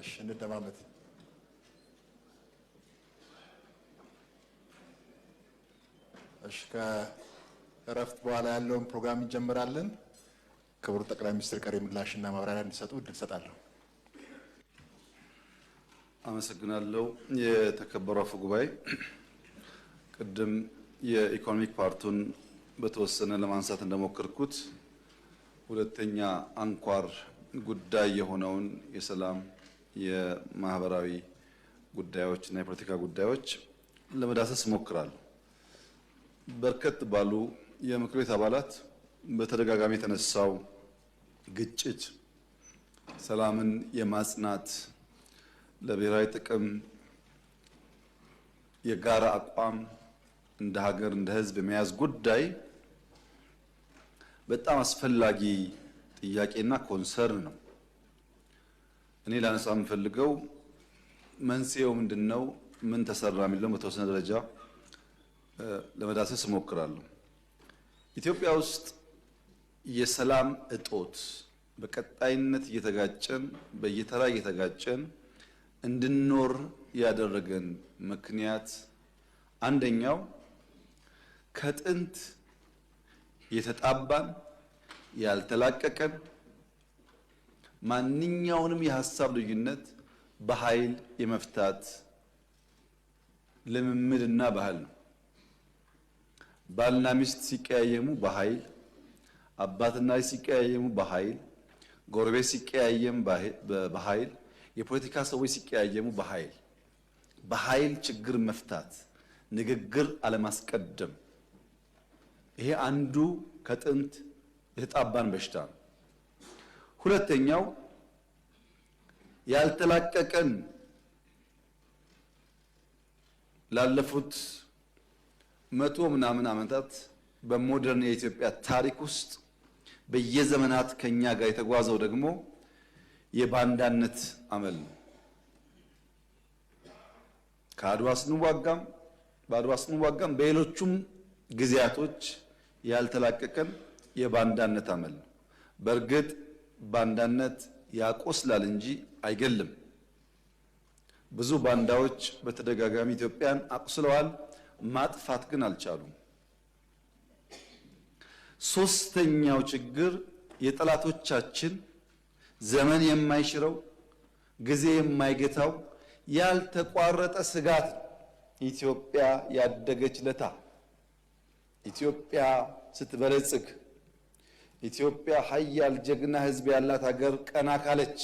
እሺ እንደማመት እሺ ከእረፍት በኋላ ያለውን ፕሮግራም እንጀምራለን። ክቡር ጠቅላይ ሚኒስትር ቀሪ ምላሽና ማብራሪያ እንዲሰጡ እድል ሰጣለሁ። አመሰግናለሁ። የተከበሩ አፈ ጉባኤ፣ ቅድም የኢኮኖሚክ ፓርቱን በተወሰነ ለማንሳት እንደሞከርኩት ሁለተኛ አንኳር ጉዳይ የሆነውን የሰላም የማህበራዊ ጉዳዮች እና የፖለቲካ ጉዳዮች ለመዳሰስ እሞክራለሁ። በርከት ባሉ የምክር ቤት አባላት በተደጋጋሚ የተነሳው ግጭት ሰላምን የማጽናት ለብሔራዊ ጥቅም የጋራ አቋም እንደ ሀገር እንደ ሕዝብ የመያዝ ጉዳይ በጣም አስፈላጊ ጥያቄና ኮንሰርን ነው። እኔ ላነሳ የምፈልገው መንስኤው ምንድነው፣ ምን ተሰራ የሚለው በተወሰነ ደረጃ ለመዳሰስ እሞክራለሁ። ኢትዮጵያ ውስጥ የሰላም እጦት በቀጣይነት እየተጋጨን በየተራ እየተጋጨን እንድንኖር ያደረገን ምክንያት አንደኛው ከጥንት የተጣባን ያልተላቀቀን ማንኛውንም የሐሳብ ልዩነት በኃይል የመፍታት ልምምድና ባህል ነው። ባልና ሚስት ሲቀያየሙ በኃይል፣ አባትና ልጅ ሲቀያየሙ በኃይል፣ ጎረቤት ሲቀያየም በኃይል፣ የፖለቲካ ሰዎች ሲቀያየሙ በኃይል ችግር መፍታት፣ ንግግር አለማስቀደም፣ ይሄ አንዱ ከጥንት የተጣባን በሽታ ነው። ሁለተኛው ያልተላቀቀን ላለፉት 100 ምናምን ዓመታት በሞደርን የኢትዮጵያ ታሪክ ውስጥ በየዘመናት ከኛ ጋር የተጓዘው ደግሞ የባንዳነት አመል ነው። በአድዋ ስንዋጋም በሌሎቹም ጊዜያቶች ያልተላቀቀን የባንዳነት አመል ነው። በእርግጥ ባንዳነት ያቆስላል እንጂ አይገልም። ብዙ ባንዳዎች በተደጋጋሚ ኢትዮጵያን አቁስለዋል፣ ማጥፋት ግን አልቻሉም። ሶስተኛው ችግር የጠላቶቻችን ዘመን የማይሽረው ጊዜ የማይገታው ያልተቋረጠ ስጋት ኢትዮጵያ ያደገች ለታ ኢትዮጵያ ስትበለጽግ ኢትዮጵያ ሀያል ጀግና ሕዝብ ያላት ሀገር ቀና ካለች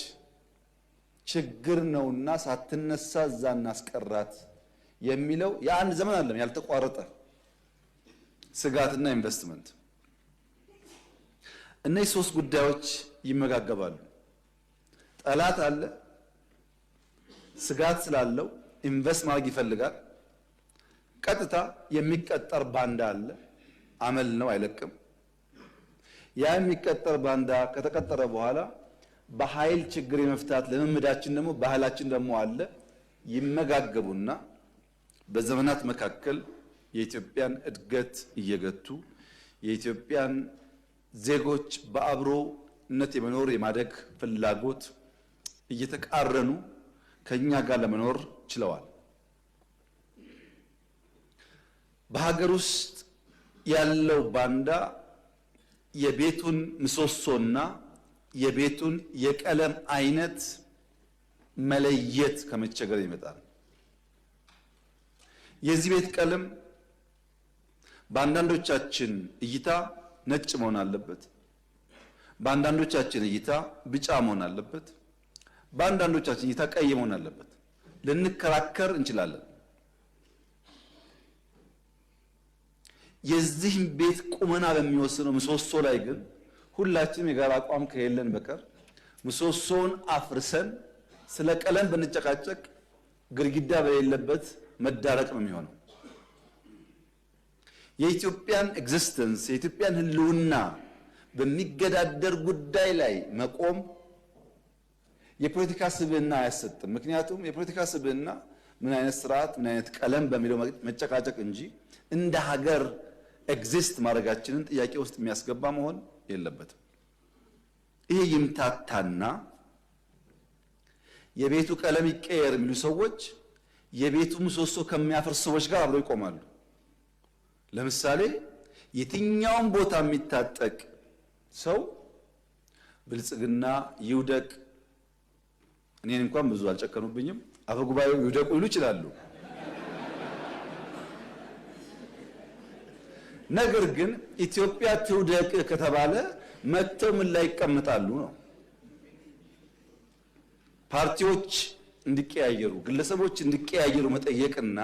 ችግር ነውና ሳትነሳ እዛ እናስቀራት የሚለው የአንድ ዘመን አይደለም፣ ያልተቋረጠ ስጋትና ኢንቨስትመንት። እነዚህ ሶስት ጉዳዮች ይመጋገባሉ። ጠላት አለ፣ ስጋት ስላለው ኢንቨስት ማድረግ ይፈልጋል። ቀጥታ የሚቀጠር ባንዳ አለ፣ አመል ነው አይለቅም። ያ የሚቀጠር ባንዳ ከተቀጠረ በኋላ በኃይል ችግር የመፍታት ልምምዳችን ደግሞ ባህላችን ደግሞ አለ። ይመጋገቡና በዘመናት መካከል የኢትዮጵያን እድገት እየገቱ የኢትዮጵያን ዜጎች በአብሮነት የመኖር የማደግ ፍላጎት እየተቃረኑ ከኛ ጋር ለመኖር ችለዋል። በሀገር ውስጥ ያለው ባንዳ የቤቱን ምሰሶና የቤቱን የቀለም አይነት መለየት ከመቸገር ይመጣል። የዚህ ቤት ቀለም በአንዳንዶቻችን እይታ ነጭ መሆን አለበት፣ በአንዳንዶቻችን እይታ ቢጫ መሆን አለበት፣ በአንዳንዶቻችን እይታ ቀይ መሆን አለበት። ልንከራከር እንችላለን። የዚህ ቤት ቁመና በሚወስነው ምሰሶ ላይ ግን ሁላችንም የጋራ አቋም ከሌለን በቀር ምሰሶውን አፍርሰን ስለ ቀለም ብንጨቃጨቅ ግድግዳ በሌለበት መዳረቅ ነው የሚሆነው። የኢትዮጵያን ኤግዚስተንስ የኢትዮጵያን ሕልውና በሚገዳደር ጉዳይ ላይ መቆም የፖለቲካ ስብዕና አያሰጥም። ምክንያቱም የፖለቲካ ስብዕና ምን አይነት ስርዓት ምን አይነት ቀለም በሚለው መጨቃጨቅ እንጂ እንደ ሀገር ኤግዚስት ማድረጋችንን ጥያቄ ውስጥ የሚያስገባ መሆን የለበትም። ይሄ ይምታታና የቤቱ ቀለም ይቀየር የሚሉ ሰዎች የቤቱ ምሰሶ ከሚያፈርሱ ሰዎች ጋር አብረው ይቆማሉ። ለምሳሌ የትኛውም ቦታ የሚታጠቅ ሰው ብልጽግና ይውደቅ፣ እኔን እንኳን ብዙ አልጨከኑብኝም፣ አፈጉባኤው ይውደቁ ይሉ ይችላሉ። ነገር ግን ኢትዮጵያ ትውደቅ ከተባለ መጥተው ምን ላይ ይቀመጣሉ ነው። ፓርቲዎች እንዲቀያየሩ፣ ግለሰቦች እንዲቀያየሩ መጠየቅና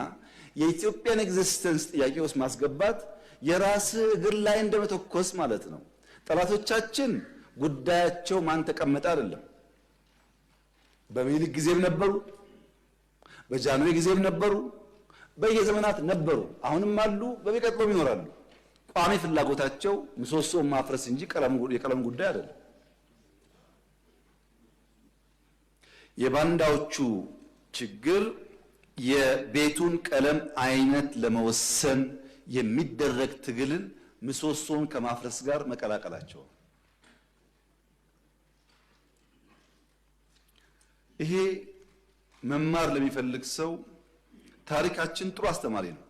የኢትዮጵያን ኤግዚስተንስ ጥያቄ ውስጥ ማስገባት የራስ እግር ላይ እንደመተኮስ ማለት ነው። ጠላቶቻችን ጉዳያቸው ማን ተቀመጠ አይደለም። በሚኒሊክ ጊዜም ነበሩ፣ በጃንሆይ ጊዜም ነበሩ፣ በየዘመናት ነበሩ፣ አሁንም አሉ፣ በሚቀጥለውም ይኖራሉ። ቋሚ ፍላጎታቸው ምሰሶውን ማፍረስ እንጂ የቀለም ጉዳይ አይደለም። የባንዳዎቹ ችግር የቤቱን ቀለም አይነት ለመወሰን የሚደረግ ትግልን ምሰሶውን ከማፍረስ ጋር መቀላቀላቸው። ይሄ መማር ለሚፈልግ ሰው ታሪካችን ጥሩ አስተማሪ ነው።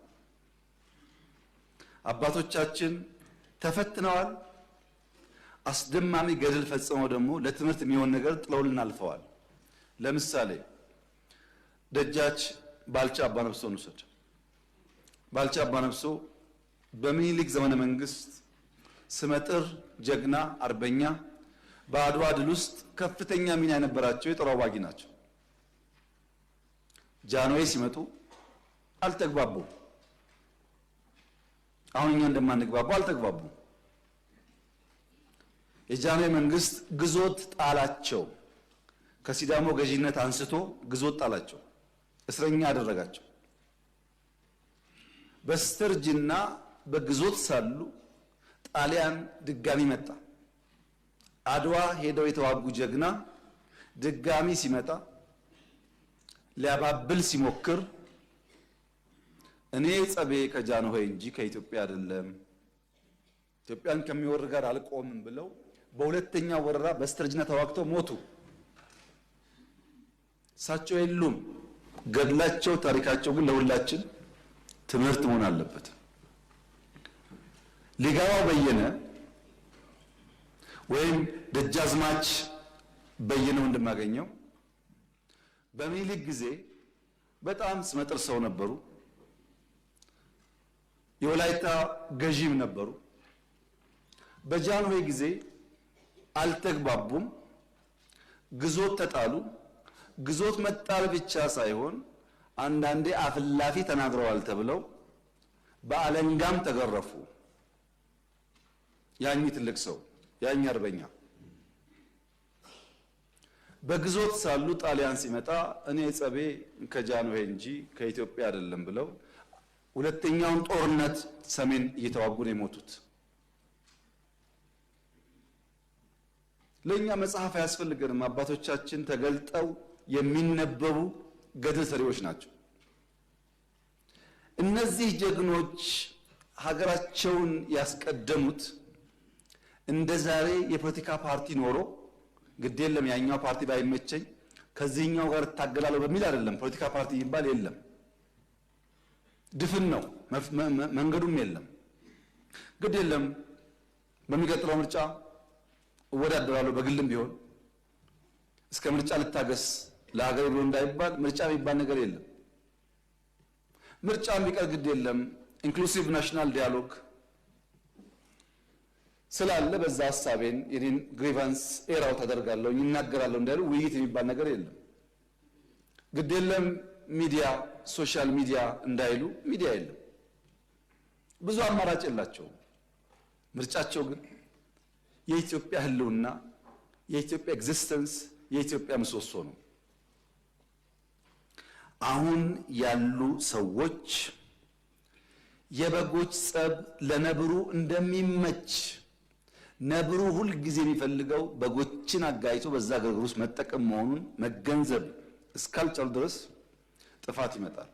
አባቶቻችን ተፈትነዋል። አስደማሚ ገድል ፈጽመው ደግሞ ለትምህርት የሚሆን ነገር ጥለውልን አልፈዋል። ለምሳሌ ደጃች ባልቻ አባነፍሶን እንውሰድ። ባልቻ አባነፍሶ በሚኒሊክ ዘመነ መንግስት ስመጥር ጀግና አርበኛ፣ በአድዋ ድል ውስጥ ከፍተኛ ሚና የነበራቸው የጦር አዋጊ ናቸው። ጃንሆይ ሲመጡ አልተግባቡም። አሁን እኛ እንደማንግባቡ አልተግባቡም። የጃንሆይ መንግስት ግዞት ጣላቸው። ከሲዳሞ ገዢነት አንስቶ ግዞት ጣላቸው፣ እስረኛ አደረጋቸው። በስተርጅና በግዞት ሳሉ ጣሊያን ድጋሚ መጣ። አድዋ ሄደው የተዋጉ ጀግና ድጋሚ ሲመጣ ሊያባብል ሲሞክር እኔ ጸቤ ከጃንሆይ እንጂ ከኢትዮጵያ አይደለም፣ ኢትዮጵያን ከሚወር ጋር አልቆምም ብለው በሁለተኛ ወረራ በስተርጅና ተዋግተው ሞቱ። እሳቸው የሉም። ገድላቸው፣ ታሪካቸው ግን ለሁላችን ትምህርት መሆን አለበት። ሊጋባው በየነ ወይም ደጃዝማች በየነ እንደማገኘው በሚኒሊክ ጊዜ በጣም ስመጥር ሰው ነበሩ። የወላይታ ገዢም ነበሩ። በጃንሆይ ጊዜ አልተግባቡም፣ ግዞት ተጣሉ። ግዞት መጣል ብቻ ሳይሆን አንዳንዴ አፍላፊ ተናግረዋል ተብለው በአለንጋም ተገረፉ። ያኝ ትልቅ ሰው ያኝ አርበኛ በግዞት ሳሉ ጣሊያን ሲመጣ እኔ ጸቤ ከጃንሆይ እንጂ ከኢትዮጵያ አይደለም ብለው ሁለተኛውን ጦርነት ሰሜን እየተዋጉ ነው የሞቱት። ለኛ መጽሐፍ አያስፈልገንም። አባቶቻችን ተገልጠው የሚነበቡ ገድል ሰሪዎች ናቸው። እነዚህ ጀግኖች ሀገራቸውን ያስቀደሙት እንደ ዛሬ የፖለቲካ ፓርቲ ኖሮ ግድ የለም ያኛው ፓርቲ ባይመቸኝ ከዚህኛው ጋር እታገላለሁ በሚል አይደለም። ፖለቲካ ፓርቲ ይባል የለም፣ ድፍን ነው፣ መንገዱም የለም። ግድ የለም በሚቀጥለው ምርጫ እወዳደራለሁ በግልም ቢሆን እስከ ምርጫ ልታገስ ለሀገር ብሎ እንዳይባል ምርጫ የሚባል ነገር የለም። ምርጫ ቢቀር ግድ የለም ኢንክሉሲቭ ናሽናል ዲያሎግ ስላለ በዛ ሐሳቤን የኔን ግሪቫንስ ኤራው ተደርጋለሁ ይናገራለሁ እንዳይሉ ውይይት የሚባል ነገር የለም። ግድ የለም ሚዲያ ሶሻል ሚዲያ እንዳይሉ ሚዲያ የለም። ብዙ አማራጭ የላቸውም። ምርጫቸው ግን የኢትዮጵያ ህልውና፣ የኢትዮጵያ ኤግዚስተንስ፣ የኢትዮጵያ ምሰሶ ነው። አሁን ያሉ ሰዎች የበጎች ጸብ ለነብሩ እንደሚመች፣ ነብሩ ሁል ጊዜ የሚፈልገው በጎችን አጋይቶ በዛ ግርግር ውስጥ መጠቀም መሆኑን መገንዘብ እስካልቻሉ ድረስ ጥፋት ይመጣል።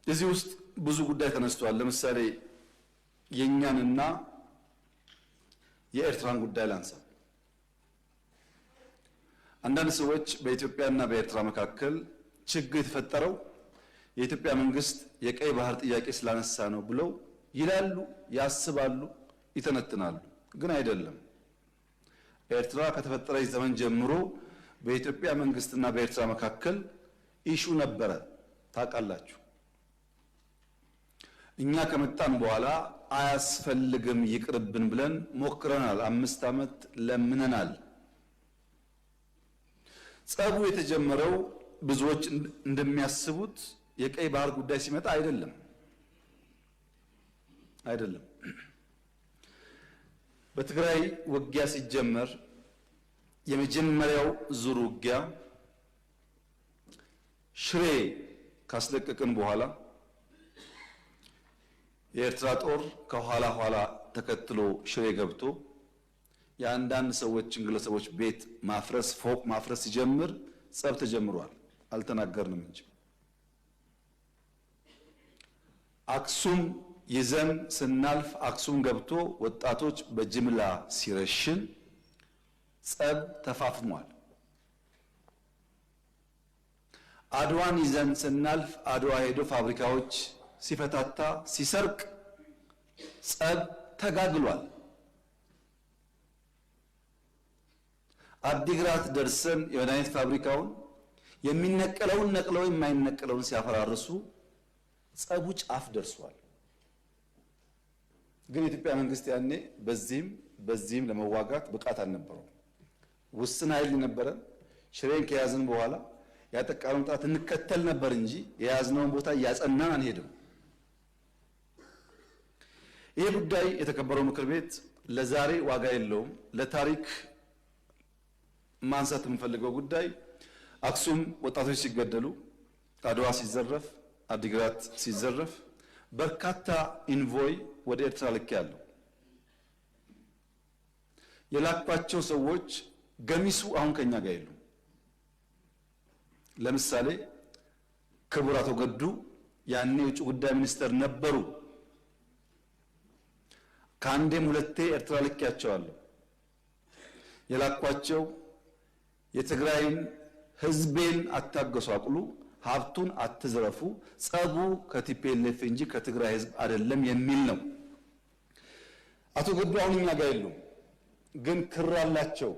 እዚህ ውስጥ ብዙ ጉዳይ ተነስቷል። ለምሳሌ የኛንና የኤርትራን ጉዳይ ላንሳ። አንዳንድ ሰዎች በኢትዮጵያና በኤርትራ መካከል ችግር የተፈጠረው የኢትዮጵያ መንግስት የቀይ ባህር ጥያቄ ስላነሳ ነው ብለው ይላሉ፣ ያስባሉ፣ ይተነትናሉ። ግን አይደለም። ኤርትራ ከተፈጠረች ዘመን ጀምሮ በኢትዮጵያ መንግስትና በኤርትራ መካከል ኢሹ ነበረ፣ ታውቃላችሁ። እኛ ከመጣን በኋላ አያስፈልግም ይቅርብን ብለን ሞክረናል። 5 ዓመት ለምነናል። ጸቡ የተጀመረው ብዙዎች እንደሚያስቡት የቀይ ባህር ጉዳይ ሲመጣ አይደለም። በትግራይ ውጊያ ሲጀመር የመጀመሪያው ዙር ውጊያ ሽሬ ካስለቀቅን በኋላ የኤርትራ ጦር ከኋላ ኋላ ተከትሎ ሽሬ ገብቶ የአንዳንድ ሰዎችን ግለሰቦች ቤት ማፍረስ፣ ፎቅ ማፍረስ ሲጀምር ጸብ ተጀምሯል። አልተናገርንም እንጂ አክሱም ይዘን ስናልፍ አክሱም ገብቶ ወጣቶች በጅምላ ሲረሽን ጸብ ተፋፍሟል። አድዋን ይዘን ስናልፍ አድዋ ሄዶ ፋብሪካዎች ሲፈታታ ሲሰርቅ ጸብ ተጋግሏል። አዲግራት ደርሰን የመድኃኒት ፋብሪካውን የሚነቀለውን ነቅለው የማይነቀለውን ሲያፈራርሱ ጸቡ ጫፍ ደርሷል። ግን የኢትዮጵያ መንግስት ያኔ በዚህም ለመዋጋት ብቃት አልነበረው። ውስን ኃይል ነበረ። ሽሬን ከያዝን በኋላ ያጠቃነውን ጣት እንከተል ነበር እንጂ የያዝነውን ቦታ እያጸናን አንሄድም። ይህ ጉዳይ የተከበረው ምክር ቤት ለዛሬ ዋጋ የለውም። ለታሪክ ማንሳት የምንፈልገው ጉዳይ አክሱም ወጣቶች ሲገደሉ፣ አድዋ ሲዘረፍ፣ አዲግራት ሲዘረፍ በርካታ ኢንቮይ ወደ ኤርትራ ልኬያለሁ። የላኳቸው ሰዎች ገሚሱ አሁን ከኛ ጋር የሉም። ለምሳሌ ክቡር አቶ ገዱ ያኔ የውጭ ጉዳይ ሚኒስተር ነበሩ። ከአንዴም ሁለቴ ኤርትራ ልኬያቸዋለሁ። የላኳቸው የትግራይን ህዝቤን አታገሷቅሉ፣ ሀብቱን አትዝረፉ፣ ጸቡ ከቲፒኤልኤፍ እንጂ ከትግራይ ህዝብ አይደለም የሚል ነው። አቶ ገዱ አሁን እኛ ጋር የሉም፣ ግን ክር አላቸው፣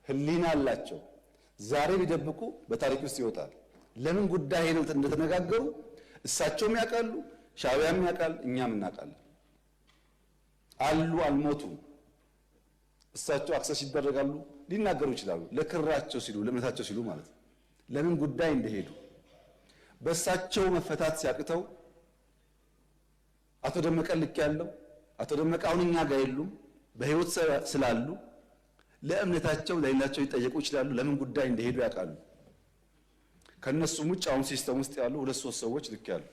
ህሊና አላቸው። ዛሬ ቢደብቁ በታሪክ ውስጥ ይወጣል። ለምን ጉዳይ ሄደው እንደተነጋገሩ እሳቸውም ያውቃሉ፣ ሻዕቢያም ያውቃል፣ እኛም እናውቃለን። አሉ፣ አልሞቱም። እሳቸው አክሰስ ይደረጋሉ፣ ሊናገሩ ይችላሉ። ለክራቸው ሲሉ፣ ለእምነታቸው ሲሉ ማለት ነው። ለምን ጉዳይ እንደሄዱ በእሳቸው መፈታት ሲያቅተው አቶ ደመቀ ልክ ያለው አቶ ደመቀ አሁን እኛ ጋር የሉም። በህይወት ስላሉ ለእምነታቸው ለሌላቸው ሊጠየቁ ይችላሉ። ለምን ጉዳይ እንደሄዱ ያውቃሉ። ከነሱም ውጭ አሁን ሲስተም ውስጥ ያሉ 2-3 ሰዎች ልክ ያሉ።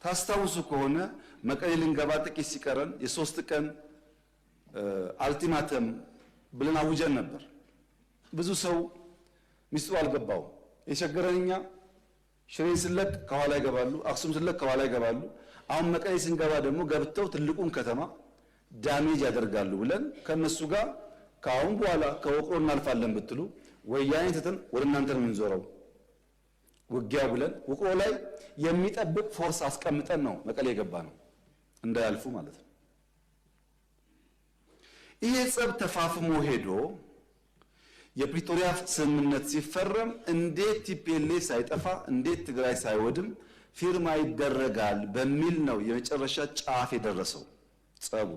ታስታውሱ ከሆነ መቀሌ ልንገባ ጥቂት ሲቀረን የ3 ቀን አልቲማተም ብለን አውጀን ነበር። ብዙ ሰው ሚስጥሩ አልገባውም። የቸገረን እኛ ሽሬን ስለቅ ከኋላ ይገባሉ፣ አክሱም ስለቅ ከኋላ ይገባሉ። አሁን መቀሌ ስንገባ ደግሞ ገብተው ትልቁን ከተማ ዳሜጅ ያደርጋሉ ብለን ከነሱ ጋር ከአሁን በኋላ ከወቅሮ እናልፋለን ብትሉ ወያኔ ትተን ወደ እናንተ ነው የምንዞረው ውጊያው ብለን ውቅሮ ላይ የሚጠብቅ ፎርስ አስቀምጠን ነው መቀሌ የገባ ነው፣ እንዳያልፉ ማለት ነው። ይሄ ጸብ ተፋፍሞ ሄዶ የፕሪቶሪያ ስምምነት ሲፈረም እንዴት ቲፒኤልኤፍ ሳይጠፋ እንዴት ትግራይ ሳይወድም ፊርማ ይደረጋል በሚል ነው የመጨረሻ ጫፍ የደረሰው ጸቡ።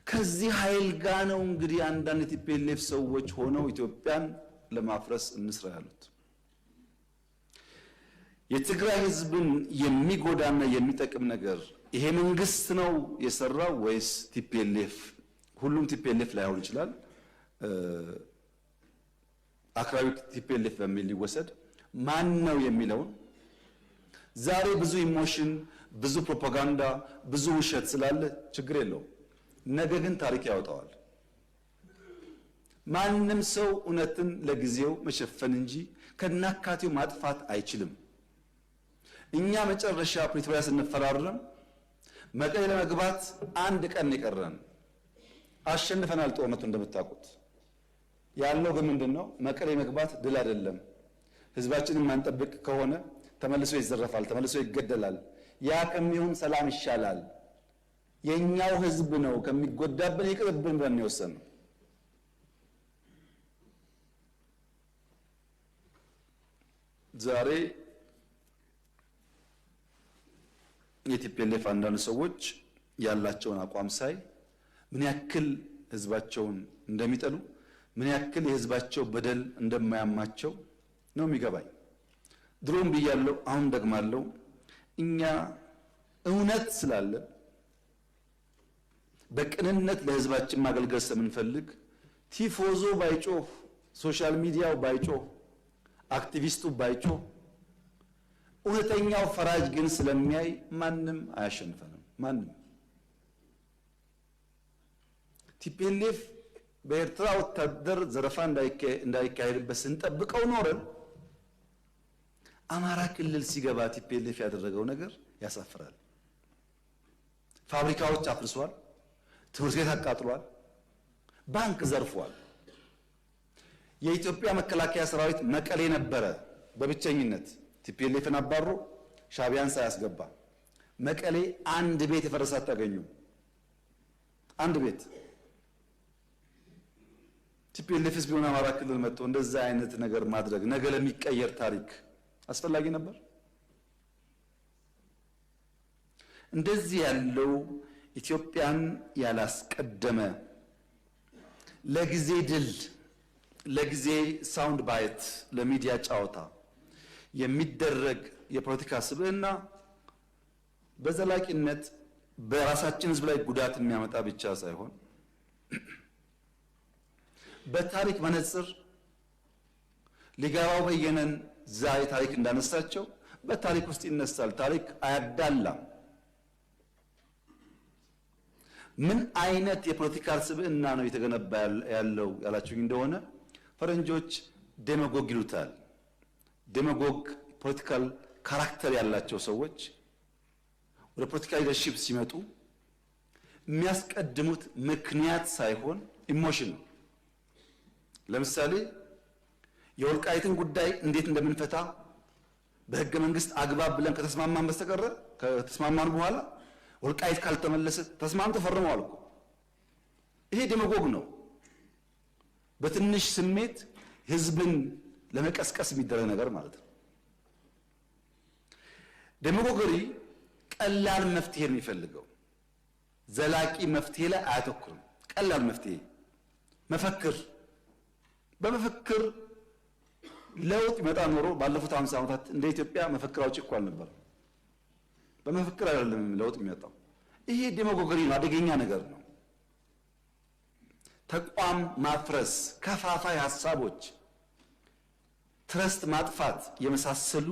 ከዚህ ኃይል ጋር ነው እንግዲህ አንዳንድ ቲፒኤልኤፍ ሰዎች ሆነው ኢትዮጵያን ለማፍረስ እንስራ ያሉት። የትግራይ ህዝብን የሚጎዳና የሚጠቅም ነገር ይሄ መንግስት ነው የሰራው ወይስ ቲፒኤልኤፍ? ሁሉም ቲፒኤልኤፍ ላይሆን ይችላል። አክራሪ ቲፒኤልኤፍ በሚል ሊወሰድ ማን ነው የሚለውን ዛሬ ብዙ ኢሞሽን፣ ብዙ ፕሮፓጋንዳ፣ ብዙ ውሸት ስላለ ችግር የለውም። ነገ ግን ታሪክ ያወጣዋል። ማንም ሰው እውነትን ለጊዜው መሸፈን እንጂ ከናካቴው ማጥፋት አይችልም። እኛ መጨረሻ ፕሪቶሪያ ስንፈራረም መቀሌ ለመግባት 1 ቀን የቀረን አሸንፈናል ጦርነቱ እንደምታውቁት። ያለው ግን ምንድነው? መቀሌ መግባት ድል አይደለም። ህዝባችንን ማንጠብቅ ከሆነ ተመልሶ ይዘረፋል፣ ተመልሶ ይገደላል። ያ ከሚሆን ሰላም ይሻላል፣ የኛው ህዝብ ነው ከሚጎዳብን ይቅርብን ብለን የወሰንነው። ዛሬ የቲፒኤልኤፍ አንዳንድ ሰዎች ያላቸውን አቋም ሳይ ምን ያክል ህዝባቸውን እንደሚጠሉ ምን ያክል የህዝባቸው በደል እንደማያማቸው ነው የሚገባኝ። ድሮም ብያለሁ፣ አሁን ደግማለሁ። እኛ እውነት ስላለ በቅንነት ለህዝባችን ማገልገል ስለምንፈልግ ቲፎዞ ባይጮህ፣ ሶሻል ሚዲያው ባይጮህ፣ አክቲቪስቱ ባይጮህ፣ እውነተኛው ፈራጅ ግን ስለሚያይ ማንም አያሸንፈንም። ማንም ቲፒኤልኤፍ በኤርትራ ወታደር ዘረፋ እንዳይካሄድበት ስንጠብቀው ኖረን አማራ ክልል ሲገባ ቲፒኤልኤፍ ያደረገው ነገር ያሳፍራል። ፋብሪካዎች አፍርሷል፣ ትምህርት ቤት አቃጥሏል፣ ባንክ ዘርፏል። የኢትዮጵያ መከላከያ ሰራዊት መቀሌ ነበረ በብቸኝነት ቲፒኤልኤፍን አባሮ ሻቢያን ሳያስገባ። መቀሌ አንድ ቤት የፈረሰ አታገኙም። አንድ ቤት። ቲፒኤልኤፍስ ቢሆን አማራ ክልል መጥቶ እንደዛ አይነት ነገር ማድረግ ነገ ለሚቀየር ታሪክ አስፈላጊ ነበር? እንደዚህ ያለው ኢትዮጵያን ያላስቀደመ ለጊዜ ድል፣ ለጊዜ ሳውንድ ባይት፣ ለሚዲያ ጨዋታ የሚደረግ የፖለቲካ ስብዕና በዘላቂነት በራሳችን ህዝብ ላይ ጉዳት የሚያመጣ ብቻ ሳይሆን በታሪክ መነጽር ሊገባው በየነን ዛሬ ታሪክ እንዳነሳቸው በታሪክ ውስጥ ይነሳል። ታሪክ አያዳላም። ምን አይነት የፖለቲካል ስብዕና ነው የተገነባ ያለው ያላችሁኝ እንደሆነ ፈረንጆች ዴማጎግ ይሉታል። ዴማጎግ ፖለቲካል ካራክተር ያላቸው ሰዎች ወደ ፖለቲካ ሊደርሺፕ ሲመጡ የሚያስቀድሙት ምክንያት ሳይሆን ኢሞሽን ነው። ለምሳሌ የወልቃይትን ጉዳይ እንዴት እንደምንፈታ በህገ መንግስት አግባብ ብለን ከተስማማን በስተቀር ከተስማማን በኋላ ወልቃይት ካልተመለሰ ተስማምቶ ፈርመዋል እኮ። ይሄ ዴማጎግ ነው። በትንሽ ስሜት ህዝብን ለመቀስቀስ የሚደረግ ነገር ማለት ነው። ዴማጎገሪ ቀላል መፍትሄ ነው የሚፈልገው፣ ዘላቂ መፍትሄ ላይ አያተኩርም። ቀላል መፍትሄ መፈክር፣ በመፈክር ለውጥ ይመጣ ኖሮ ባለፉት 50 ዓመታት እንደ ኢትዮጵያ መፈክር አውጪ እኮ አልነበረም። በመፈክር አይደለም ለውጥ የሚመጣው። ይሄ ዴማጎገሪ ነው፣ አደገኛ ነገር ነው። ተቋም ማፍረስ፣ ከፋፋይ ሀሳቦች፣ ትረስት ማጥፋት የመሳሰሉ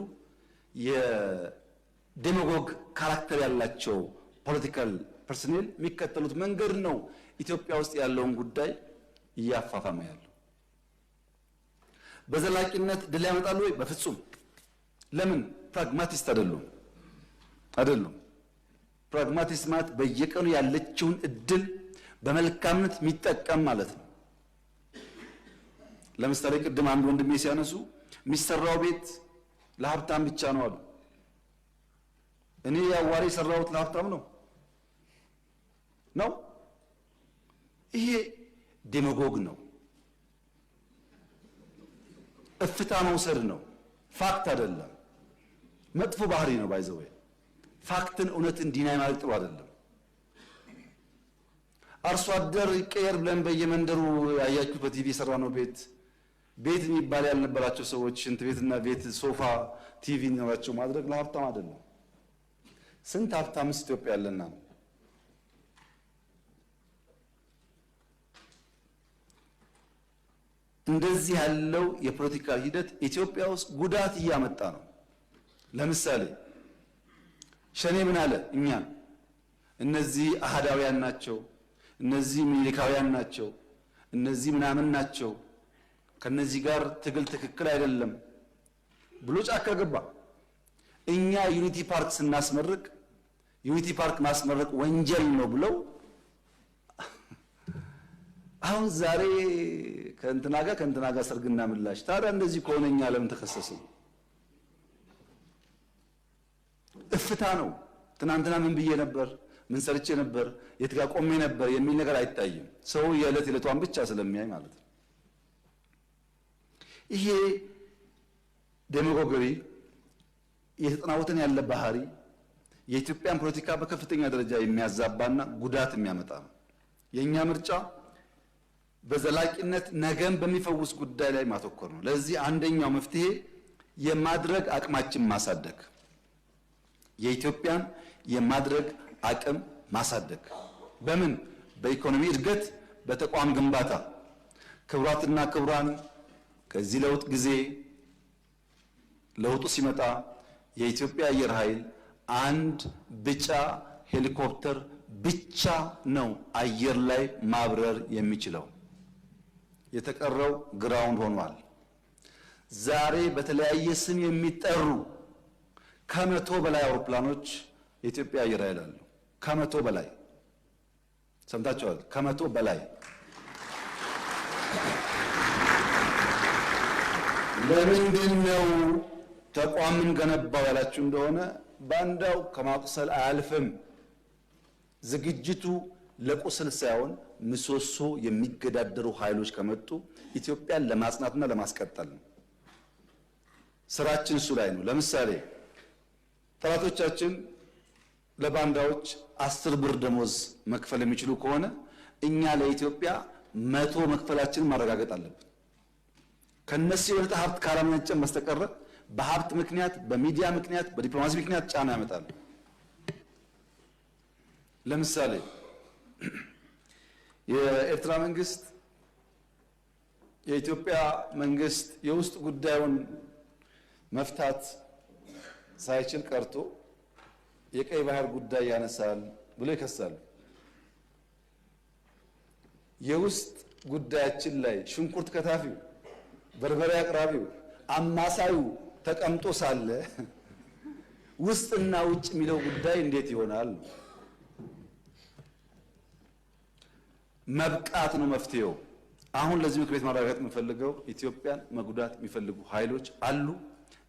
የዴማጎግ ካራክተር ያላቸው ፖለቲካል ፐርሰኔል የሚከተሉት መንገድ ነው ኢትዮጵያ ውስጥ ያለውን ጉዳይ እያፋፋመ ያለው። በዘላቂነት ድል ያመጣሉ ወይ? በፍጹም። ለምን? ፕራግማቲስት አይደሉም። ፕራግማቲስት ማለት በየቀኑ ያለችውን እድል በመልካምነት የሚጠቀም ማለት ነው። ለምሳሌ ቅድም አንድ ወንድሜ ሲያነሱ የሚሰራው ቤት ለሀብታም ብቻ ነው አሉ። እኔ ያዋሪ የሰራሁት ለሀብታም ነው። ይሄ ዴማጎግ ነው። እፍታ መውሰድ ነው፣ ፋክት አይደለም። መጥፎ ባህሪ ነው። ባይዘው ፋክትን እውነትን ዲናይ ማለት ጥሩ አይደለም። አርሶ አደር ይቀየር ብለን በየመንደሩ ያያችሁት በቲቪ የሰራ ነው ቤት የሚባል ያልነበራቸው ሰዎች ሽንት ቤትና ቤት፣ ሶፋ፣ ቲቪ እንዲኖራቸው ማድረግ ለሀብታም አይደለም። ስንት ሀብታምስ ኢትዮጵያ ያለና ነው። እንደዚህ ያለው የፖለቲካ ሂደት ኢትዮጵያ ውስጥ ጉዳት እያመጣ ነው። ለምሳሌ ሸኔ ምን አለ? እኛ እነዚህ አህዳውያን ናቸው፣ እነዚህ ሚሊካውያን ናቸው፣ እነዚህ ምናምን ናቸው፣ ከነዚህ ጋር ትግል ትክክል አይደለም ብሎ ጫካ ገባ። እኛ ዩኒቲ ፓርክ ስናስመርቅ ዩኒቲ ፓርክ ማስመረቅ ወንጀል ነው ብለው አሁን ዛሬ ከእንትና ጋር ሰርግና ምላሽ። ታዲያ እንደዚህ ከሆነ እኛ ለምን ተከሰስን? እፍታ ነው። ትናንትና ምን ብዬ ነበር፣ ምን ሰርቼ ነበር፣ የት ጋር ቆሜ ነበር የሚል ነገር አይታይም። ሰው የዕለት የዕለቷን ብቻ ስለሚያይ ማለት ነው። ይሄ ዴሞጎጊ የተጠናወተን ያለ ባህሪ የኢትዮጵያን ፖለቲካ በከፍተኛ ደረጃ የሚያዛባና ጉዳት የሚያመጣ ነው። የኛ ምርጫ በዘላቂነት ነገን በሚፈውስ ጉዳይ ላይ ማተኮር ነው። ለዚህ አንደኛው መፍትሄ የማድረግ አቅማችን ማሳደግ፣ የኢትዮጵያን የማድረግ አቅም ማሳደግ። በምን? በኢኮኖሚ እድገት፣ በተቋም ግንባታ። ክቡራትና ክቡራን፣ ከዚህ ለውጥ ጊዜ ለውጡ ሲመጣ የኢትዮጵያ አየር ኃይል አንድ ቢጫ ሄሊኮፕተር ብቻ ነው አየር ላይ ማብረር የሚችለው። የተቀረው ግራውንድ ሆኗል። ዛሬ በተለያየ ስም የሚጠሩ ከመቶ በላይ አውሮፕላኖች የኢትዮጵያ አየር ኃይል አሉ። ከመቶ በላይ ሰምታችኋል። ከመቶ በላይ ለምንድን ነው ተቋምን ገነባው ያላችሁ እንደሆነ ባንዳው ከማቁሰል አያልፍም። ዝግጅቱ ለቁስል ሳይሆን ምሰሶ የሚገዳደሩ ኃይሎች ከመጡ ኢትዮጵያን ለማጽናትና ለማስቀጠል ነው። ስራችን እሱ ላይ ነው። ለምሳሌ ጠላቶቻችን ለባንዳዎች 10 ብር ደሞዝ መክፈል የሚችሉ ከሆነ እኛ ለኢትዮጵያ 100 መክፈላችንን ማረጋገጥ አለብን። ከነሱ የበለጠ ሀብት ካላመነጨን በስተቀር በሀብት ምክንያት፣ በሚዲያ ምክንያት፣ በዲፕሎማሲ ምክንያት ጫና ያመጣሉ። ለምሳሌ የኤርትራ መንግስት የኢትዮጵያ መንግስት የውስጥ ጉዳዩን መፍታት ሳይችል ቀርቶ የቀይ ባህር ጉዳይ ያነሳል ብሎ ይከሳሉ። የውስጥ ጉዳያችን ላይ ሽንኩርት ከታፊው፣ በርበሬ አቅራቢው፣ አማሳዩ ተቀምጦ ሳለ ውስጥና ውጭ የሚለው ጉዳይ እንዴት ይሆናል? መብቃት ነው መፍትሄው። አሁን ለዚህ ምክር ቤት ማረጋገጥ የምፈልገው ኢትዮጵያን መጉዳት የሚፈልጉ ኃይሎች አሉ።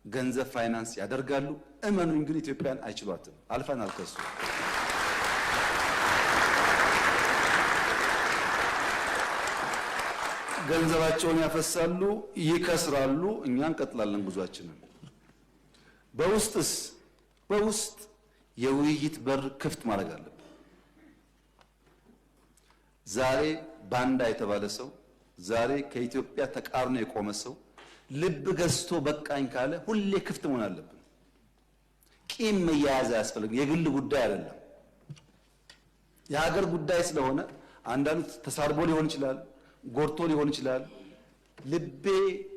ገንዘብ ፋይናንስ ያደርጋሉ። እመኑኝ ግን ኢትዮጵያን አይችሏትም። አልፈናል ከሱ። ገንዘባቸውን ያፈሳሉ፣ ይከስራሉ። እኛ እንቀጥላለን ጉዟችንን። በውስጥ የውይይት በር ክፍት ማድረግ አለብን። ዛሬ ባንዳ የተባለ ሰው፣ ዛሬ ከኢትዮጵያ ተቃርኖ የቆመ ሰው ልብ ገዝቶ በቃኝ ካለ ሁሌ ክፍት መሆን አለብን። ቂም መያያዝ አያስፈልግም። የግል ጉዳይ አይደለም፣ የሀገር ጉዳይ ስለሆነ አንዳንዱ ተሳርቦ ሊሆን ይችላል፣ ጎርቶ ሊሆን ይችላል። ልቤ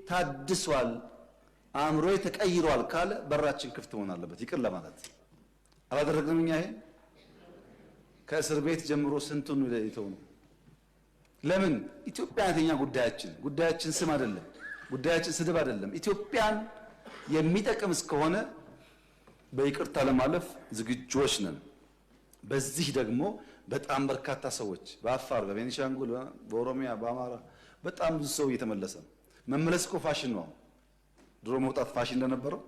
ታድሷል፣ አእምሮዬ ተቀይሯል ካለ በራችን ክፍት መሆን አለበት። ይቅር ለማለት አላደረግንም። እኛ ይሄን ከእስር ቤት ጀምሮ ስንቱን ይተው ነው። ለምን? ኢትዮጵያ አይተኛ ጉዳያችን ስም አይደለም፣ ጉዳያችን ስድብ አይደለም። ኢትዮጵያን የሚጠቅም እስከሆነ በይቅርታ ለማለፍ ዝግጁዎች ነን። በዚህ ደግሞ በጣም በርካታ ሰዎች በአፋር፣ በቤኒሻንጉል፣ በኦሮሚያ፣ በአማራ በጣም ብዙ ሰው እየተመለሰ ነው። መመለስ እኮ ፋሽን ነው። ድሮ መውጣት ፋሽን እንደነበረው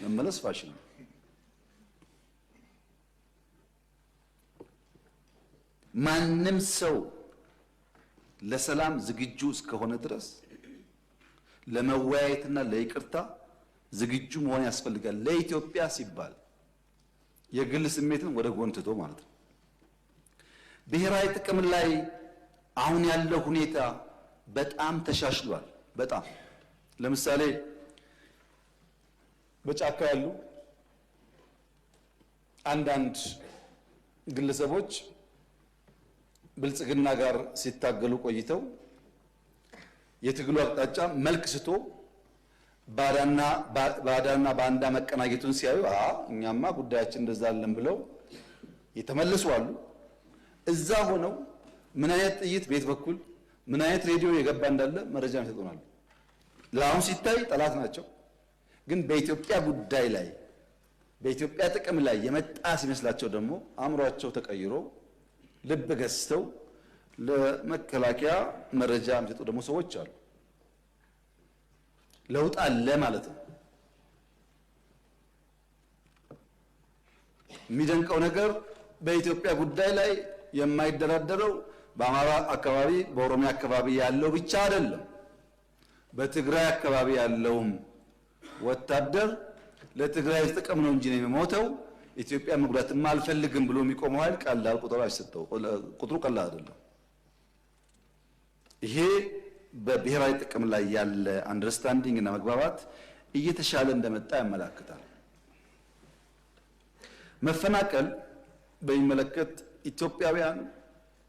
መመለስ ፋሽን ነው። ማንም ሰው ለሰላም ዝግጁ እስከሆነ ድረስ ለመወያየትና ለይቅርታ ዝግጁ መሆን ያስፈልጋል። ለኢትዮጵያ ሲባል የግል ስሜትን ወደ ጎን ትቶ ማለት ነው። ብሔራዊ ጥቅም ላይ አሁን ያለው ሁኔታ በጣም ተሻሽሏል። በጣም ለምሳሌ በጫካ ያሉ አንዳንድ ግለሰቦች ብልጽግና ጋር ሲታገሉ ቆይተው የትግሉ አቅጣጫ መልክ ስቶ ባዳና ባንዳ መቀናጀቱን ሲያዩ እኛማ ጉዳያችን እንደዛ አለን ብለው የተመለሱ አሉ። እዛ ሆነው ምን አይነት ጥይት ቤት በኩል ምን አይነት ሬዲዮ የገባ እንዳለ መረጃ ይሰጡናል። ለአሁን ሲታይ ጠላት ናቸው፣ ግን በኢትዮጵያ ጉዳይ ላይ በኢትዮጵያ ጥቅም ላይ የመጣ ሲመስላቸው ደግሞ አእምሯቸው ተቀይሮ ልብ ገዝተው ለመከላከያ መረጃ የሚሰጡ ደግሞ ሰዎች አሉ። ለውጥ አለ ማለት ነው። የሚደንቀው ነገር በኢትዮጵያ ጉዳይ ላይ የማይደራደረው በአማራ አካባቢ በኦሮሚያ አካባቢ ያለው ብቻ አይደለም። በትግራይ አካባቢ ያለውም ወታደር ለትግራይ ጥቅም ነው እንጂ ነው የሚሞተው ኢትዮጵያ መጉዳትም አልፈልግም ብሎ የሚቆመው ኃይል ቀላል ቁጥሩ ቀላል አይደለም። ይሄ በብሔራዊ ጥቅም ላይ ያለ አንደርስታንዲንግ እና መግባባት እየተሻለ እንደመጣ ያመለክታል። መፈናቀል በሚመለከት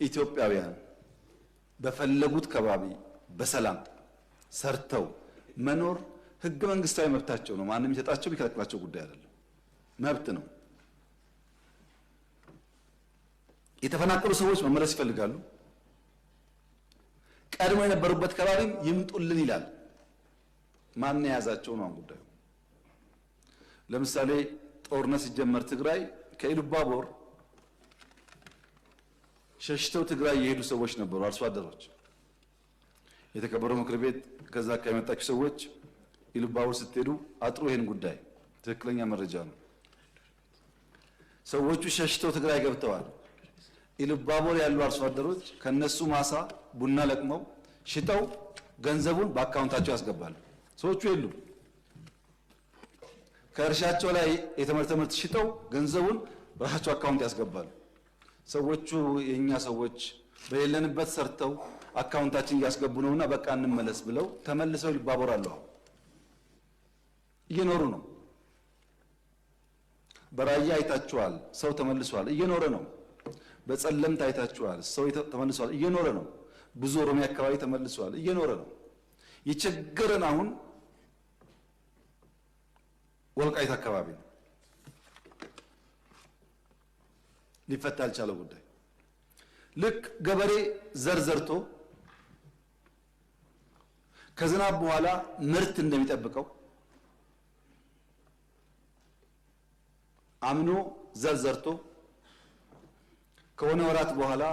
ኢትዮጵያውያን በፈለጉት ከባቢ በሰላም ሰርተው መኖር ህገ መንግስታዊ መብታቸው ነው። ማንም የሚሰጣቸው የሚከለክላቸው ጉዳይ አይደለም፣ መብት ነው። የተፈናቀሉ ሰዎች መመለስ ይፈልጋሉ። ቀድሞ የነበሩበት ከባቢም ይምጡልን ይላል። ማን የያዛቸው ነው ጉዳዩ። ለምሳሌ ጦርነት ሲጀመር ትግራይ ከኢሉባቦር ሸሽተው ትግራይ የሄዱ ሰዎች ነበሩ፣ አርሶ አደሮች። የተከበረው ምክር ቤት ከዛ ከመጣችሁ ሰዎች ኢሉባቦር ስትሄዱ አጥሩ ይሄን ጉዳይ ትክክለኛ መረጃ ነው። ሰዎቹ ሸሽተው ትግራይ ገብተዋል። ኢሉባቦር ያሉ አርሶ አደሮች ከነሱ ማሳ ቡና ለቅመው ሽጠው ገንዘቡን በአካውንታቸው ያስገባሉ። ሰዎቹ የሉም። ከእርሻቸው ላይ የተመረተ ምርት ሽጠው ገንዘቡን በራሳቸው አካውንት ያስገባሉ። ሰዎቹ የኛ ሰዎች በሌለንበት ሰርተው አካውንታችን እያስገቡ ነውና በቃ እንመለስ ብለው ተመልሰው ኢሉባቦር አሉ። እየኖሩ ነው። በራያ አይታችኋል፣ ሰው ተመልሷል፣ እየኖረ ነው። በጸለምት አይታችኋል፣ ሰው ተመልሷል፣ እየኖረ ነው። ብዙ ኦሮሚያ አካባቢ ተመልሷል፣ እየኖረ ነው። የቸገረን አሁን ወልቃይት አካባቢ ነው። ሊፈታ ያልቻለው ጉዳይ ልክ ገበሬ ዘር ዘርቶ ከዝናብ በኋላ ምርት እንደሚጠብቀው አምኖ ዘር ዘርቶ ከሆነ ወራት በኋላ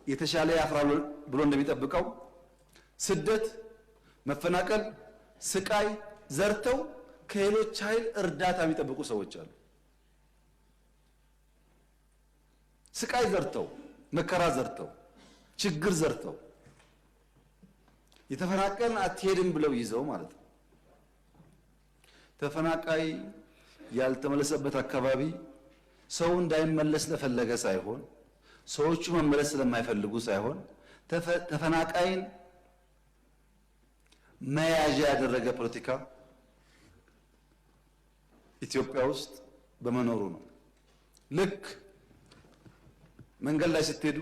የተሻለ ያፍራል ብሎ እንደሚጠብቀው ስደት፣ መፈናቀል፣ ስቃይ ዘርተው ከሌሎች ኃይል እርዳታ የሚጠብቁ ሰዎች አሉ። ስቃይ ዘርተው፣ መከራ ዘርተው፣ ችግር ዘርተው የተፈናቀልን አትሄድም ብለው ይዘው ማለት ነው። ተፈናቃይ ያልተመለሰበት አካባቢ ሰው እንዳይመለስ ለፈለገ ሳይሆን ሰዎቹ መመለስ ስለማይፈልጉ ሳይሆን ተፈናቃይን መያዣ ያደረገ ፖለቲካ ኢትዮጵያ ውስጥ በመኖሩ ነው። ልክ መንገድ ላይ ስትሄዱ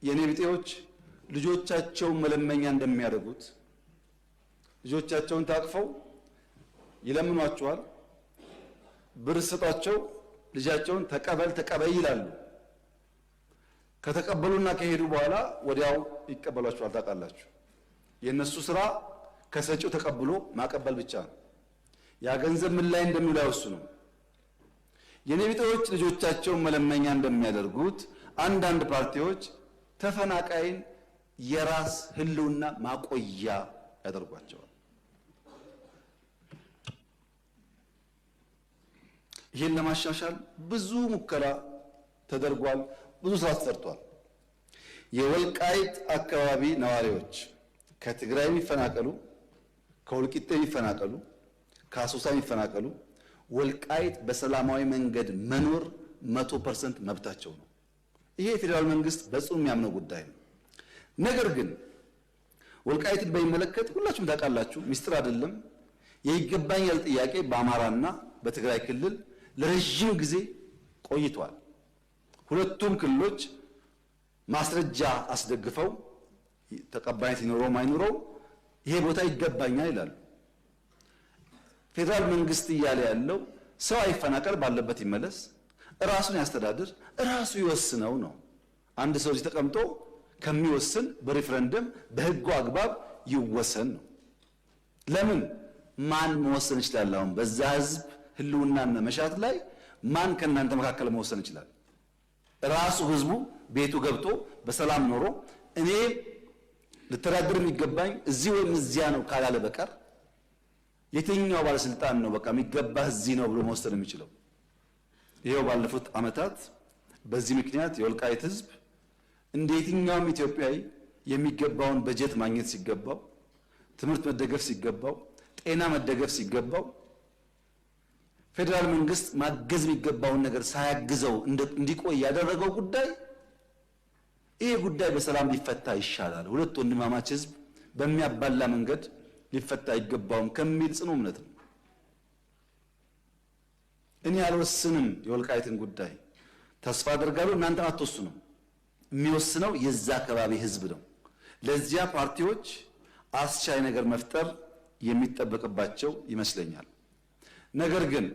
የኔ ቢጤዎች ልጆቻቸውን መለመኛ እንደሚያደርጉት ልጆቻቸውን ታቅፈው ይለምኗቸዋል። ብር ስጧቸው፣ ልጃቸውን ተቀበይ ይላሉ። ከተቀበሉና ከሄዱ በኋላ ወዲያው ይቀበሏቸዋል። ታውቃላችሁ፣ የነሱ ስራ ከሰጪው ተቀብሎ ማቀበል ብቻ ነው። ያ ገንዘብ ምን ላይ እንደሚውል አይወስኑም። የኔ ቢጤዎች ልጆቻቸውን መለመኛ እንደሚያደርጉት አንዳንድ ፓርቲዎች ተፈናቃይን የራስ ህልውና ማቆያ ያደርጓቸዋል። ይህን ለማሻሻል ብዙ ሙከራ ተደርጓል። ብዙ ስራ ተሰርቷል። የወልቃይት አካባቢ ነዋሪዎች ከትግራይ የሚፈናቀሉ፣ ከወልቂጤ የሚፈናቀሉ፣ ከአሶሳ የሚፈናቀሉ ወልቃይት በሰላማዊ መንገድ መኖር 100% መብታቸው ነው። ይሄ የፌዴራል መንግስት በጽኑ የሚያምነው ጉዳይ ነው። ነገር ግን ወልቃይትን በሚመለከት ሁላችሁም ታውቃላችሁ፣ ሚስጥር አይደለም። የይገባኛል ጥያቄ በአማራና በትግራይ ክልል ለረጅም ጊዜ ቆይቷል። ሁለቱም ክልሎች ማስረጃ አስደግፈው ተቀባይነት ይኖረው አይኖረው ይሄ ቦታ ይገባኛል ይላሉ። ፌዴራል መንግስት እያለ ያለው ሰው አይፈናቀል፣ ባለበት ይመለስ፣ ራሱን ያስተዳድር፣ ራሱ ይወስነው ነው። አንድ ሰው እዚህ ተቀምጦ ከሚወስን በሪፍረንደም በህጉ አግባብ ይወሰን ነው። ለምን ማን መወሰን ይችላል? አሁን በዛ ህዝብ ህልውናና መሻት ላይ ማን ከእናንተ መካከል መወሰን ይችላል? ራሱ ህዝቡ ቤቱ ገብቶ በሰላም ኖሮ እኔ ልተዳደር የሚገባኝ እዚህ ወይም እዚያ ነው ካላለ በቀር የትኛው ባለስልጣን ነው በቃ የሚገባህ እዚህ ነው ብሎ መወሰን የሚችለው? ይሄው ባለፉት ዓመታት በዚህ ምክንያት የወልቃይት ህዝብ እንደ የትኛውም ኢትዮጵያዊ የሚገባውን በጀት ማግኘት ሲገባው፣ ትምህርት መደገፍ ሲገባው፣ ጤና መደገፍ ሲገባው ፌዴራል መንግስት ማገዝ የሚገባውን ነገር ሳያግዘው እንዲቆይ ያደረገው ጉዳይ ይሄ ጉዳይ በሰላም ሊፈታ ይሻላል፣ ሁለት ወንድማማች ህዝብ በሚያባላ መንገድ ሊፈታ አይገባውም ከሚል ጽኑ እምነት ነው። እኔ አልወስንም የወልቃይትን ጉዳይ፣ ተስፋ አደርጋለሁ እናንተም አትወስኑም። የሚወስነው የዛ አካባቢ ህዝብ ነው። ለዚያ ፓርቲዎች አስቻይ ነገር መፍጠር የሚጠበቅባቸው ይመስለኛል። ነገር ግን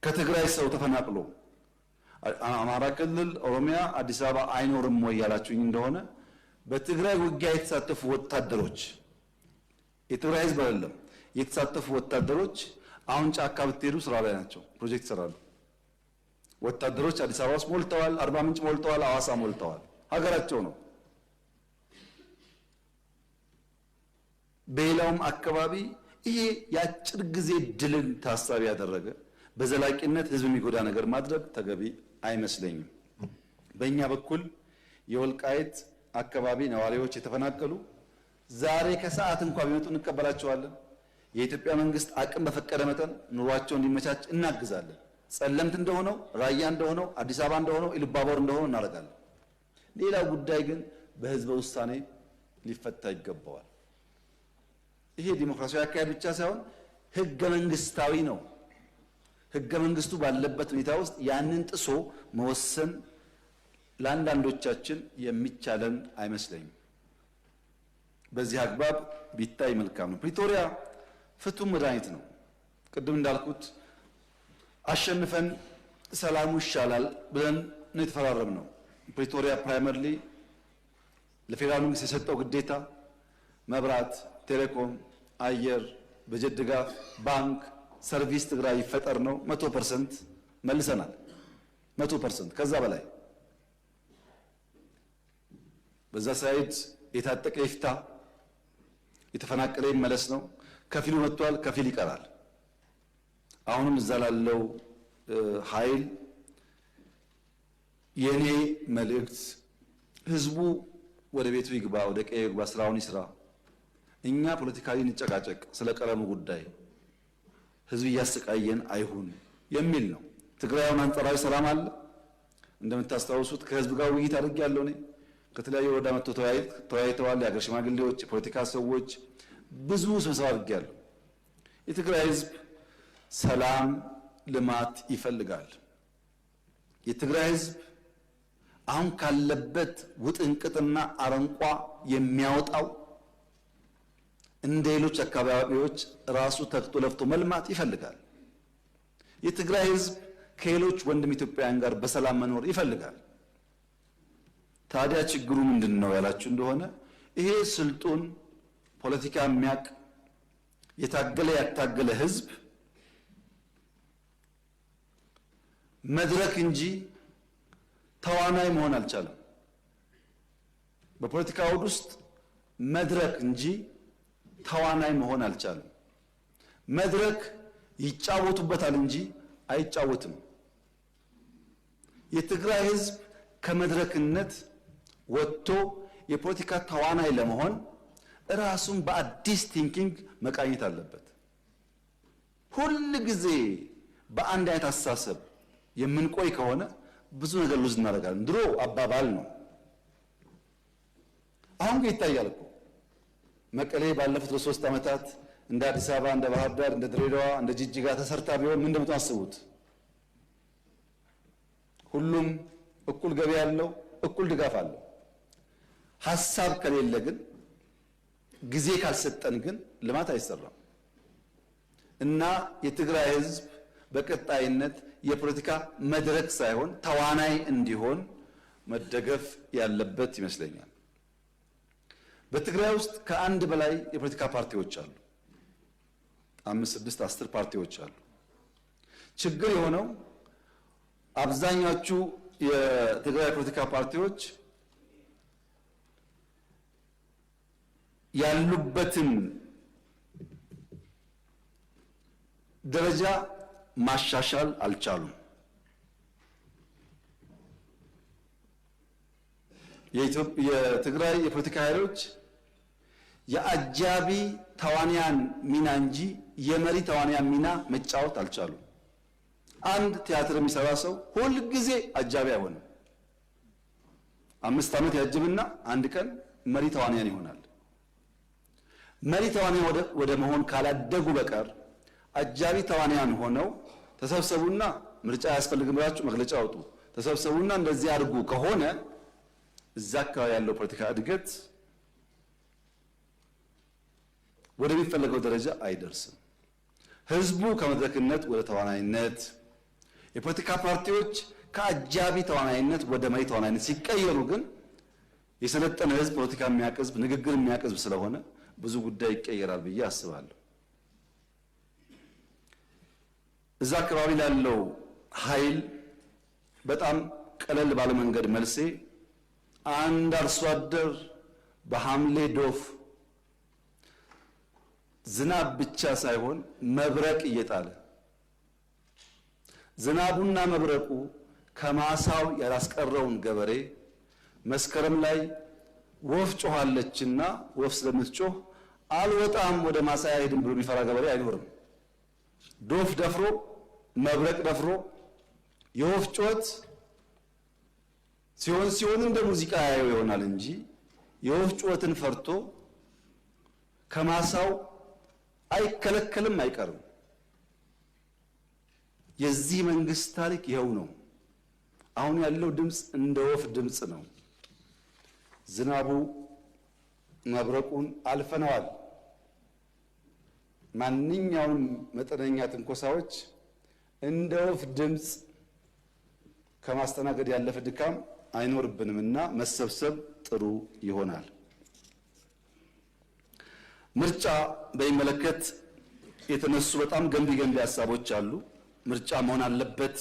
ከትግራይ ሰው ተፈናቅሎ አማራ ክልል፣ ኦሮሚያ፣ አዲስ አበባ አይኖርም ወይ ያላችሁኝ እንደሆነ በትግራይ ውጊያ የተሳተፉ ወታደሮች የትግራይ ህዝብ አይደለም የተሳተፉ ወታደሮች አሁን ጫካ ብትሄዱ ስራ ላይ ናቸው፣ ፕሮጀክት ይሰራሉ። ወታደሮች አዲስ አበባ ውስጥ ሞልተዋል፣ አርባ ምንጭ ሞልተዋል፣ ሐዋሳ ሞልተዋል። ሀገራቸው ነው። በሌላውም አካባቢ ይሄ የአጭር ጊዜ ድልን ታሳቢ ያደረገ በዘላቂነት ህዝብ የሚጎዳ ነገር ማድረግ ተገቢ አይመስለኝም። በእኛ በኩል የወልቃይት አካባቢ ነዋሪዎች የተፈናቀሉ ዛሬ ከሰዓት እንኳን ቢመጡ እንቀበላቸዋለን። የኢትዮጵያ መንግስት አቅም በፈቀደ መጠን ኑሯቸው እንዲመቻች እናግዛለን። ጸለምት እንደሆነው፣ ራያ እንደሆነው፣ አዲስ አበባ እንደሆነው፣ ኢሉባቦር እንደሆነው እናደርጋለን። ሌላው ጉዳይ ግን በህዝበ ውሳኔ ሊፈታ ይገባዋል። ይሄ ዲሞክራሲያዊ አካሄድ ብቻ ሳይሆን ህገ መንግስታዊ ነው። ህገ መንግስቱ ባለበት ሁኔታ ውስጥ ያንን ጥሶ መወሰን ለአንዳንዶቻችን የሚቻለን አይመስለኝም። በዚህ አግባብ ቢታይ መልካም ነው። ፕሪቶሪያ ፍቱን መድኃኒት ነው። ቅድም እንዳልኩት አሸንፈን ሰላሙ ይሻላል ብለን ነው የተፈራረምነው። ፕሪቶሪያ ፕራይመርሊ ለፌዴራል መንግስት የሰጠው ግዴታ መብራት፣ ቴሌኮም፣ አየር፣ በጀት ድጋፍ፣ ባንክ፣ ሰርቪስ ትግራይ ይፈጠር ነው። 100% መልሰናል። 100% ከዛ በላይ በዛ ሳይድ የታጠቀ ይፍታ፣ የተፈናቀለ ይመለስ ነው። ከፊሉ መጥቷል፣ ከፊል ይቀራል። አሁንም እዛ ላለው ኃይል የኔ መልእክት ህዝቡ ወደ ቤቱ ይግባ፣ ወደ ቀዬ ይግባ፣ ስራውን ይስራ። እኛ ፖለቲካሊ እንጨቃጨቅ ስለ ቀለሙ ጉዳይ፣ ህዝብ እያሰቃየን አይሁን የሚል ነው። ትግራይውን አንጻራዊ ሰላም አለ። እንደምታስታውሱት ከህዝብ ጋር ውይይት አድርጌያለሁ። እኔ ከተለያዩ ወረዳ መጥቶ ተወያይተዋል። የሀገር ሽማግሌዎች፣ የፖለቲካ ሰዎች ብዙ ስብሰባ አድርጌያለሁ። የትግራይ ህዝብ ሰላም፣ ልማት ይፈልጋል። የትግራይ ህዝብ አሁን ካለበት ውጥንቅጥና አረንቋ የሚያወጣው እንደ ሌሎች አካባቢዎች ራሱ ተግቶ ለፍቶ መልማት ይፈልጋል። የትግራይ ህዝብ ከሌሎች ወንድም ኢትዮጵያውያን ጋር በሰላም መኖር ይፈልጋል። ታዲያ ችግሩ ምንድን ነው ያላችሁ እንደሆነ ይሄ ስልጡን ፖለቲካ የሚያቅ የታገለ ያታገለ ህዝብ መድረክ እንጂ ተዋናይ መሆን አልቻለም። በፖለቲካ አውድ ውስጥ መድረክ እንጂ ተዋናይ መሆን አልቻለም። መድረክ ይጫወቱበታል እንጂ አይጫወትም። የትግራይ ህዝብ ከመድረክነት ወጥቶ የፖለቲካ ተዋናይ ለመሆን ራሱን በአዲስ ቲንኪንግ መቃኘት አለበት። ሁል ጊዜ በአንድ አይነት አስተሳሰብ የምንቆይ ከሆነ ብዙ ነገር ሉዝ እናደርጋለን። ድሮ አባባል ነው፣ አሁን ግን ይታያል እኮ። መቀሌ ባለፉት 3 ዓመታት እንደ አዲስ አበባ፣ እንደ ባህር ዳር፣ እንደ ድሬዳዋ፣ እንደ ጅጅጋ ተሰርታ ቢሆን ምን እንደምታስቡት? ሁሉም እኩል ገቢ ያለው፣ እኩል ድጋፍ አለው። ሀሳብ ከሌለ ግን፣ ጊዜ ካልሰጠን ግን ልማት አይሰራም። እና የትግራይ ህዝብ በቀጣይነት የፖለቲካ መድረክ ሳይሆን ተዋናይ እንዲሆን መደገፍ ያለበት ይመስለኛል። በትግራይ ውስጥ ከአንድ በላይ የፖለቲካ ፓርቲዎች አሉ። 5፣ 6፣ 10 ፓርቲዎች አሉ። ችግር የሆነው አብዛኛዎቹ የትግራይ ፖለቲካ ፓርቲዎች ያሉበትን ደረጃ ማሻሻል አልቻሉም። የትግራይ የፖለቲካ ኃይሎች የአጃቢ ተዋንያን ሚና እንጂ የመሪ ተዋንያን ሚና መጫወት አልቻሉም። አንድ ቲያትር የሚሰራ ሰው ሁል ጊዜ አጃቢ አይሆንም። 5 ዓመት ያጅብና አንድ ቀን መሪ ተዋንያን ይሆናል። መሪ ተዋንያን ወደ መሆን ካላደጉ በቀር አጃቢ ተዋንያን ሆነው ተሰብሰቡና ምርጫ ያስፈልግም ብላችሁ መግለጫ አውጡ፣ ተሰብሰቡና እንደዚህ አድርጉ ከሆነ እዛ አካባቢ ያለው ፖለቲካ እድገት ወደሚፈለገው ደረጃ አይደርስም። ህዝቡ ከመድረክነት ወደ ተዋናይነት፣ የፖለቲካ ፓርቲዎች ከአጃቢ ተዋናይነት ወደ መሪ ተዋናይነት ሲቀየሩ ግን የሰለጠነ ህዝብ ፖለቲካ የሚያቀዝብ ንግግር የሚያቀዝብ ስለሆነ ብዙ ጉዳይ ይቀየራል ብዬ አስባለሁ። እዛ አካባቢ ላለው ኃይል በጣም ቀለል ባለ መንገድ መልሴ አንድ አርሶ አደር በሐምሌ ዶፍ ዝናብ ብቻ ሳይሆን መብረቅ እየጣለ ዝናቡና መብረቁ ከማሳው ያላስቀረውን ገበሬ መስከረም ላይ ወፍ ጮኻለችና ወፍ ስለምትጮህ አልወጣም ወደ ማሳ አይሄድም ብሎ የሚፈራ ገበሬ አይኖርም። ዶፍ ደፍሮ መብረቅ ደፍሮ የወፍ ጩኸት ሲሆን እንደ ሙዚቃ ያየው ይሆናል እንጂ የወፍ ጩኸትን ፈርቶ ከማሳው አይከለከልም፣ አይቀርም። የዚህ መንግስት ታሪክ ይኸው ነው። አሁን ያለው ድምፅ እንደ ወፍ ድምፅ ነው። ዝናቡ መብረቁን አልፈነዋል። ማንኛውም መጠነኛ ትንኮሳዎች እንደ ወፍ ድምፅ ከማስተናገድ ያለፈ ድካም አይኖርብንምና መሰብሰብ ጥሩ ይሆናል። ምርጫ በሚመለከት የተነሱ በጣም ገንቢ ሀሳቦች አሉ። ምርጫ መሆን አለበት፣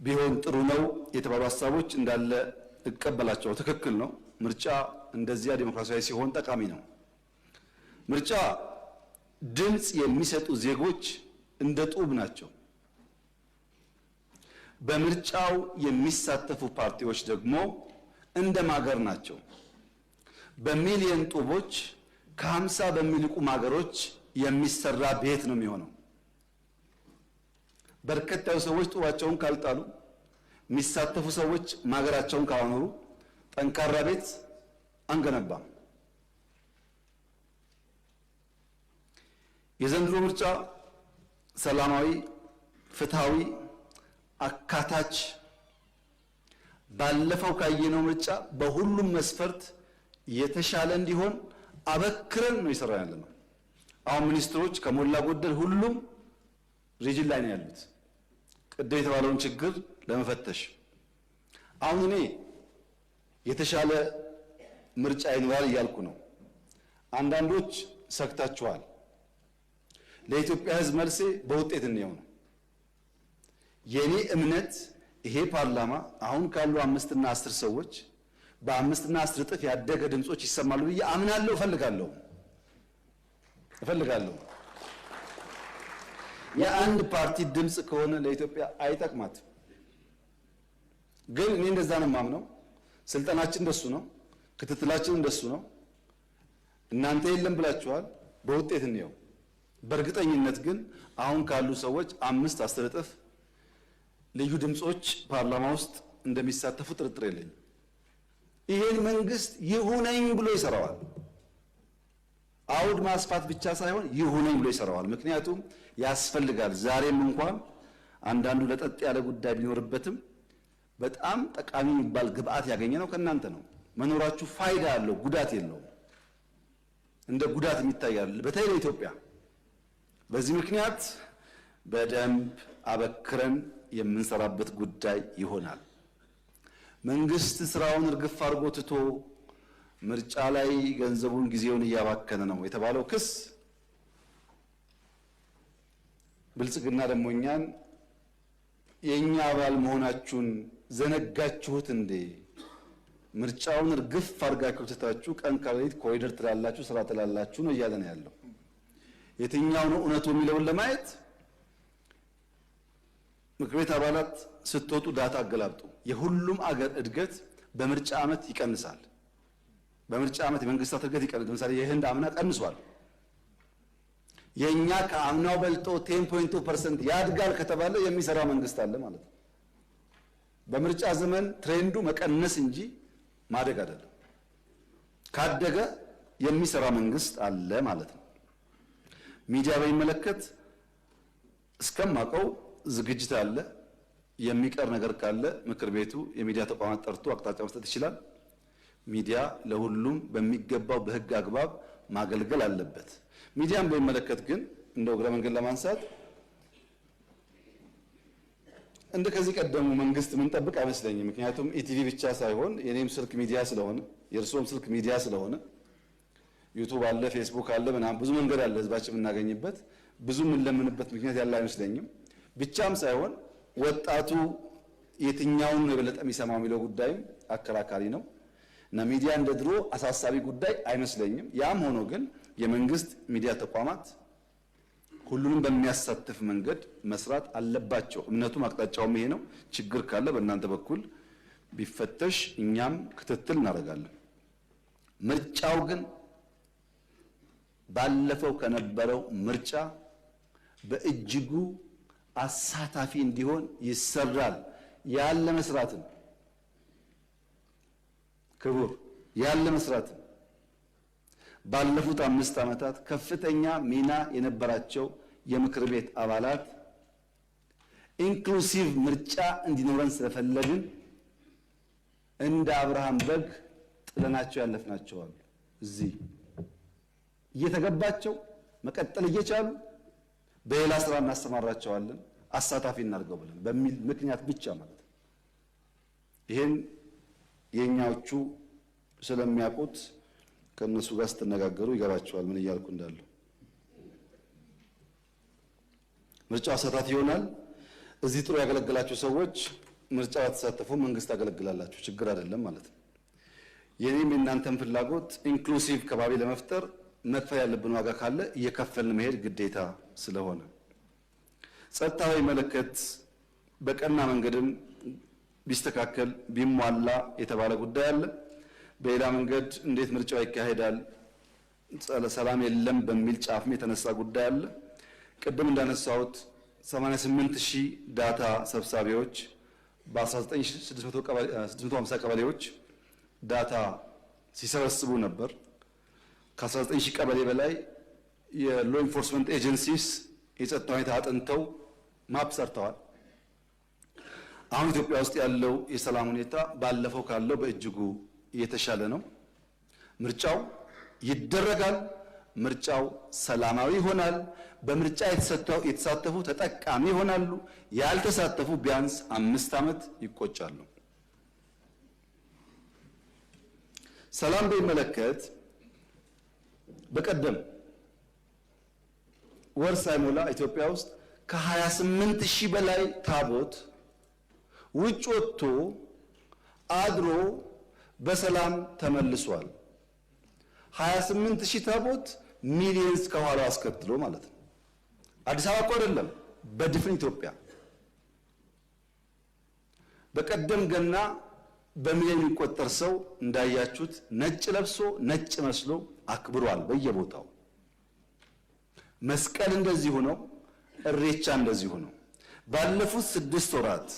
ቢሆን ጥሩ ነው የተባሉ ሀሳቦች እንዳለ እቀበላቸው። ትክክል ነው። ምርጫ እንደዚያ ዲሞክራሲያዊ ሲሆን ጠቃሚ ነው። ምርጫ ድምፅ የሚሰጡ ዜጎች እንደ ጡብ ናቸው። በምርጫው የሚሳተፉ ፓርቲዎች ደግሞ እንደ ማገር ናቸው። በሚሊዮን ጡቦች ከ50 በሚልቁ ማገሮች የሚሰራ ቤት ነው የሚሆነው። በርከት ያሉ ሰዎች ጡባቸውን ካልጣሉ፣ የሚሳተፉ ሰዎች ማገራቸውን ካላኖሩ ጠንካራ ቤት አንገነባም። የዘንድሮ ምርጫ ሰላማዊ፣ ፍትሃዊ፣ አካታች ባለፈው ካየነው ምርጫ በሁሉም መስፈርት የተሻለ እንዲሆን አበክረን ነው ይሰራል ያለነው። አሁን ሚኒስትሮች ከሞላ ጎደል ሁሉም ሪጅን ላይ ነው ያሉት ቅድም የተባለውን ችግር ለመፈተሽ። አሁን እኔ የተሻለ ምርጫ ይኖራል እያልኩ ነው። አንዳንዶች ሰግታችኋል። ለኢትዮጵያ ሕዝብ መልሴ በውጤት እንየው ነው። የኔ እምነት ይሄ ፓርላማ አሁን ካሉ 5 እና 10 ሰዎች በ5 እና 10 እጥፍ ያደገ ድምጾች ይሰማሉ ብዬ አምናለሁ፣ እፈልጋለሁ። የአንድ ፓርቲ ድምጽ ከሆነ ለኢትዮጵያ አይጠቅማትም። ግን እኔ እንደዛ ነው የማምነው። ስልጣናችን እንደሱ ነው፣ ክትትላችን እንደሱ ነው። እናንተ የለም ብላችኋል፣ በውጤት እንየው። በእርግጠኝነት ግን አሁን ካሉ ሰዎች 5 10 እጥፍ ልዩ ድምጾች ፓርላማ ውስጥ እንደሚሳተፉ ጥርጥር የለኝም። ይሄን መንግስት ይሁነኝ ብሎ ይሰራዋል። አውድ ማስፋት ብቻ ሳይሆን ይሁነኝ ብሎ ይሰራዋል። ምክንያቱም ያስፈልጋል። ዛሬም እንኳን አንዳንዱ ለጠጥ ያለ ጉዳይ ቢኖርበትም በጣም ጠቃሚ የሚባል ግብአት ያገኘነው ከእናንተ ነው። መኖራችሁ ፋይዳ አለው፣ ጉዳት የለውም። እንደ ጉዳት የሚታያል በተለይ ለኢትዮጵያ። በዚህ ምክንያት በደንብ አበክረን የምንሰራበት ጉዳይ ይሆናል። መንግስት ስራውን እርግፍ አድርጎ ትቶ ምርጫ ላይ ገንዘቡን ጊዜውን እያባከነ ነው የተባለው ክስ ብልጽግና ደግሞ እኛን የኛ አባል መሆናችሁን ዘነጋችሁት እንዴ? ምርጫውን እርግፍ አድርጋችሁ ትታችሁ ቀን ከሌሊት ኮሪደር ትላላችሁ፣ ስራ ትላላችሁ ነው እያለ ነው ያለው። የትኛው ነው እውነቱ የሚለውን ለማየት ምክር ቤት አባላት ስትወጡ ዳታ አገላብጡ። የሁሉም አገር እድገት በምርጫ ዓመት ይቀንሳል። በምርጫ ዓመት የመንግስታት እድገት ይቀንሳል። ለምሳሌ የህንድ አምና ቀንሷል። የኛ ከአምናው በልጦ 10.2% ያድጋል ከተባለ የሚሰራ መንግስት አለ ማለት ነው። በምርጫ ዘመን ትሬንዱ መቀነስ እንጂ ማደግ አይደለም። ካደገ የሚሰራ መንግስት አለ ማለት ነው። ሚዲያ በሚመለከት እስከማውቀው ዝግጅት አለ። የሚቀር ነገር ካለ ምክር ቤቱ የሚዲያ ተቋማት ጠርቶ አቅጣጫ መስጠት ይችላል። ሚዲያ ለሁሉም በሚገባው በህግ አግባብ ማገልገል አለበት። ሚዲያን በሚመለከት ግን እንደው እግረ መንገድ ለማንሳት እንደ ከዚህ ቀደሙ መንግስት ምን ጠብቅ አይመስለኝም። ምክንያቱም ኢቲቪ ብቻ ሳይሆን የኔም ስልክ ሚዲያ ስለሆነ የእርሶም ስልክ ሚዲያ ስለሆነ ዩቲዩብ አለ፣ ፌስቡክ አለ፣ ምናምን ብዙ መንገድ አለ ህዝባችን የምናገኝበት። ብዙ የምንለምንበት ምክንያት ያለ አይመስለኝም። ብቻም ሳይሆን ወጣቱ የትኛውን ነው የበለጠ የሚሰማው የሚለው ጉዳይም አከራካሪ ነው እና ሚዲያ እንደ ድሮ አሳሳቢ ጉዳይ አይመስለኝም። ያም ሆኖ ግን የመንግስት ሚዲያ ተቋማት ሁሉንም በሚያሳትፍ መንገድ መስራት አለባቸው። እምነቱም አቅጣጫውም ይሄ ነው። ችግር ካለ በእናንተ በኩል ቢፈተሽ እኛም ክትትል እናደርጋለን። ምርጫው ግን ባለፈው ከነበረው ምርጫ በእጅጉ አሳታፊ እንዲሆን ይሰራል። ያለ መስራትም ክቡር ያለ መስራትም ባለፉት 5 ዓመታት ከፍተኛ ሚና የነበራቸው የምክር ቤት አባላት ኢንክሉሲቭ ምርጫ እንዲኖረን ስለፈለግን እንደ አብርሃም በግ ጥለናቸው ያለፍናቸው አሉ። እዚህ እየተገባቸው መቀጠል እየቻሉ በሌላ ስራ እናስተማራቸዋለን አሳታፊ እናድርገው ብለን በሚል ምክንያት ብቻ ማለት ነው። ይሄን የኛዎቹ ስለሚያውቁት ከነሱ ጋር ስትነጋገሩ ይገባቸዋል ምን እያልኩ እንዳለው። ምርጫው አሳታፊ ይሆናል። እዚህ ጥሩ ያገለግላችሁ ሰዎች ምርጫው ተሳተፉ፣ መንግስት ያገለግላላችሁ፣ ችግር አይደለም ማለት ነው። የኔም የእናንተም ፍላጎት ኢንክሉሲቭ ከባቢ ለመፍጠር መክፈል ያለብን ዋጋ ካለ እየከፈልን መሄድ ግዴታ ስለሆነ ጸጥታዊ መለከት በቀና መንገድም ቢስተካከል ቢሟላ የተባለ ጉዳይ አለ። በሌላ መንገድ እንዴት ምርጫው ይካሄዳል ሰላም የለም በሚል ጫፍም የተነሳ ጉዳይ አለ። ቅድም እንዳነሳሁት 88000 ዳታ ሰብሳቢዎች በ19650 ቀበሌዎች ዳታ ሲሰበስቡ ነበር። ከ19000 ቀበሌ በላይ የሎ ኢንፎርስመንት ኤጀንሲስ የጸጥታ ሁኔታ አጥንተው ማፕ ሰርተዋል። አሁን ኢትዮጵያ ውስጥ ያለው የሰላም ሁኔታ ባለፈው ካለው በእጅጉ የተሻለ ነው። ምርጫው ይደረጋል። ምርጫው ሰላማዊ ይሆናል። በምርጫ የተሳተፉ ተጠቃሚ ይሆናሉ። ያልተሳተፉ ቢያንስ 5 ዓመት ይቆጫሉ። ሰላም በሚመለከት በቀደም ወር ሳይሞላ ኢትዮጵያ ውስጥ ከ28000 በላይ ታቦት ውጭ ወጥቶ አድሮ በሰላም ተመልሷል። 28000 ታቦት ሚሊየንስ ከኋላ አስከትሎ ማለት ነው። አዲስ አበባ እኮ አይደለም፣ በድፍን ኢትዮጵያ። በቀደም ገና በሚሊዮን የሚቆጠር ሰው እንዳያችሁት ነጭ ለብሶ ነጭ መስሎ አክብሯል በየቦታው። መስቀል እንደዚህ ሆኖ እሬቻ እንደዚህ ሆኖ ባለፉት 6 ወራት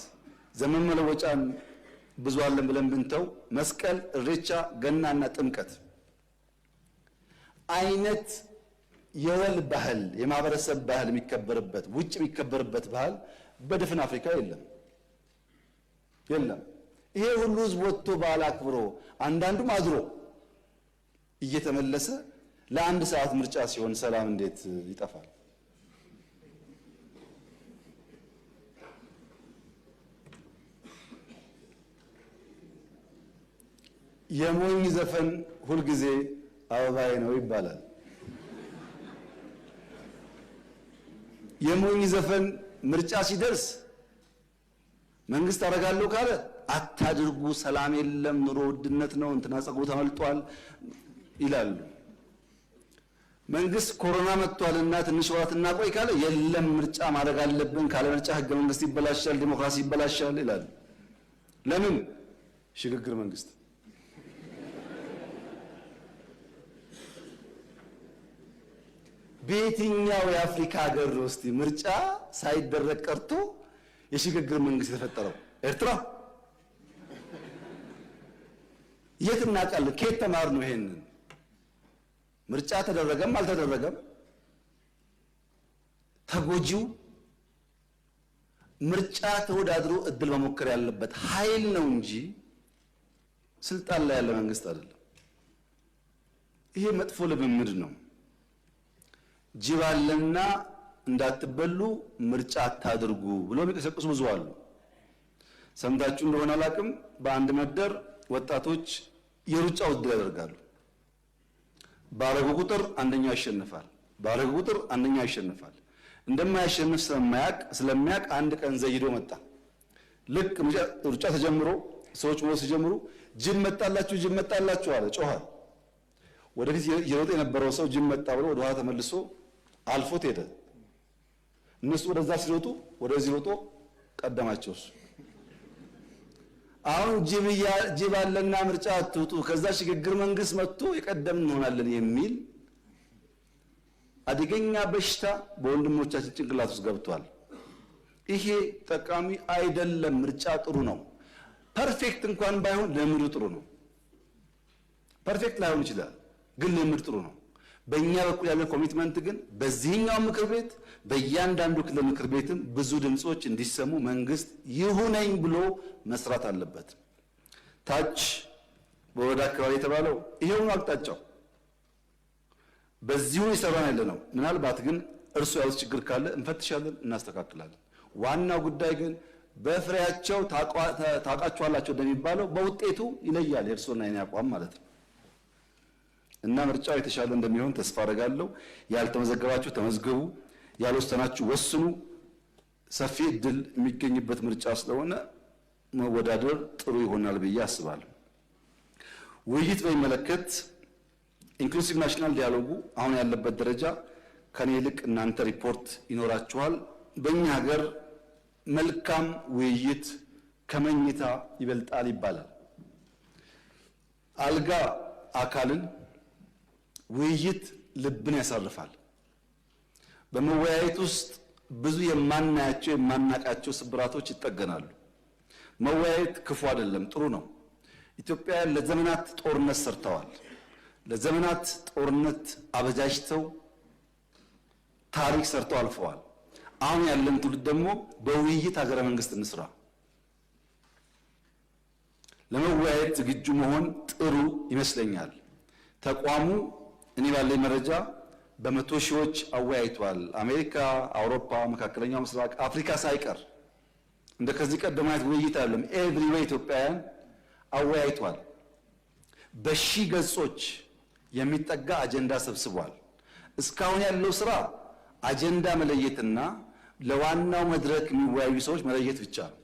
ዘመን መለወጫን ብዙ አለን ብለን ብንተው መስቀል፣ እሬቻ፣ ገናና ጥምቀት አይነት የወል ባህል የማህበረሰብ ባህል የሚከበርበት ውጭ የሚከበርበት ባህል በድፍን አፍሪካ የለም። ይሄ ሁሉ ህዝብ ወጥቶ በዓል አክብሮ አንዳንዱም አድሮ እየተመለሰ ለ1 ሰዓት ምርጫ ሲሆን ሰላም እንዴት ይጠፋል? የሞኝ ዘፈን ሁልጊዜ አበባዬ ነው ይባላል። የሞኝ ዘፈን ምርጫ ሲደርስ መንግስት አደርጋለሁ ካለ አታድርጉ፣ ሰላም የለም፣ ኑሮ ውድነት ነው፣ እንትና ጸጉሩ ተመልጧል ይላሉ። መንግስት ኮሮና መጥቷልና ትንሽ ወራት እናቆይ ካለ የለም ምርጫ ማድረግ አለብን፣ ካለ ምርጫ ህገ መንግስት ይበላሻል፣ ዲሞክራሲ ይበላሻል ይላሉ። ለምን? ሽግግር መንግስት። በየትኛው የአፍሪካ ሀገር ውስጥ ምርጫ ሳይደረግ ቀርቶ የሽግግር መንግስት የተፈጠረው? ኤርትራ? የት እናውቃለን? ከየት ተማር ነው ይሄንን? ምርጫ ተደረገም አልተደረገም ተጎጂው ምርጫ ተወዳድሮ እድል መሞከር ያለበት ኃይል ነው እንጂ ስልጣን ላይ ያለ መንግስት አይደለም። ይሄ መጥፎ ልምምድ ነው። ጅብ አለና እንዳትበሉ ምርጫ አታድርጉ ብሎ የሚቀሰቅሱ ብዙ አሉ። ሰምታችሁ እንደሆነ አላውቅም። በአንድ መንደር ወጣቶች የሩጫ ውድድር ያደርጋሉ። ባረጉ ቁጥር አንደኛው ያሸንፋል፣ ባረጉ ቁጥር አንደኛው ያሸንፋል። እንደማያሸንፍ ስለሚያቅ አንድ ቀን ዘይዶ መጣ። ልክ ሩጫ ተጀምሮ ሰዎች ሞት ሲጀምሩ ጅብ መጣላችሁ አለ፣ ጮኸ። ወደፊት እየሮጠ የነበረው ሰው ጅብ መጣ ብሎ ወደ ኋላ ተመልሶ አልፎት ሄደ። እነሱ ወደዛ ሲሮጡ ወደዚህ ሮጦ ቀደማቸው እሱ። አሁን ጅብ አለና ምርጫ አትውጡ፣ ከዛ ሽግግር መንግስት መጥቶ የቀደም እንሆናለን የሚል አደገኛ በሽታ በወንድሞቻችን ጭንቅላት ውስጥ ገብቷል። ይሄ ጠቃሚ አይደለም። ምርጫ ጥሩ ነው። ፐርፌክት እንኳን ባይሆን ልምዱ ጥሩ ነው። ፐርፌክት ላይሆን ይችላል፣ ግን ልምድ ጥሩ ነው። በእኛ በኩል ያለ ኮሚትመንት ግን በዚህኛው ምክር ቤት በእያንዳንዱ ክልል ምክር ቤትም ብዙ ድምጾች እንዲሰሙ መንግስት ይሁነኝ ብሎ መስራት አለበት። ታች በወረዳ አካባቢ የተባለው ይሄው ነው አቅጣጫው። በዚሁ ይሰራን ያለ ነው። ምናልባት ግን እርሱ ያሉት ችግር ካለ እንፈትሻለን፣ እናስተካክላለን። ዋናው ጉዳይ ግን በፍሬያቸው ታውቃቸዋላቸው እንደሚባለው በውጤቱ ይለያል የእርሶና የኔ አቋም ማለት ነው። እና ምርጫው የተሻለ እንደሚሆን ተስፋ አደርጋለሁ። ያልተመዘገባችሁ ተመዝገቡ፣ ያልወሰናችሁ ወስኑ። ሰፊ እድል የሚገኝበት ምርጫ ስለሆነ መወዳደር ጥሩ ይሆናል ብዬ አስባለሁ። ውይይት በሚመለከት ኢንክሉሲቭ ናሽናል ዲያሎጉ አሁን ያለበት ደረጃ ከኔ ይልቅ እናንተ ሪፖርት ይኖራችኋል። በእኛ ሀገር መልካም ውይይት ከመኝታ ይበልጣል ይባላል። አልጋ አካልን፣ ውይይት ልብን ያሳርፋል። በመወያየት ውስጥ ብዙ የማናያቸው የማናቃቸው ስብራቶች ይጠገናሉ። መወያየት ክፉ አይደለም፣ ጥሩ ነው። ኢትዮጵያውያን ለዘመናት ጦርነት ሰርተዋል። ለዘመናት ጦርነት አበጃጅተው ታሪክ ሰርተው አልፈዋል። አሁን ያለን ትውልድ ደግሞ በውይይት ሀገረ መንግስት እንስራ። ለመወያየት ዝግጁ መሆን ጥሩ ይመስለኛል። ተቋሙ እኔ ባለኝ መረጃ በመቶ ሺዎች አወያይቷል። አሜሪካ፣ አውሮፓ፣ መካከለኛው ምስራቅ፣ አፍሪካ ሳይቀር እንደ ከዚህ ቀደም አይነት ውይይት አይደለም። ኤቭሪዌይ ኢትዮጵያውያን አወያይቷል። በሺህ ገጾች የሚጠጋ አጀንዳ ሰብስቧል። እስካሁን ያለው ስራ አጀንዳ መለየትና ለዋናው መድረክ የሚወያዩ ሰዎች መለየት ብቻ ነው።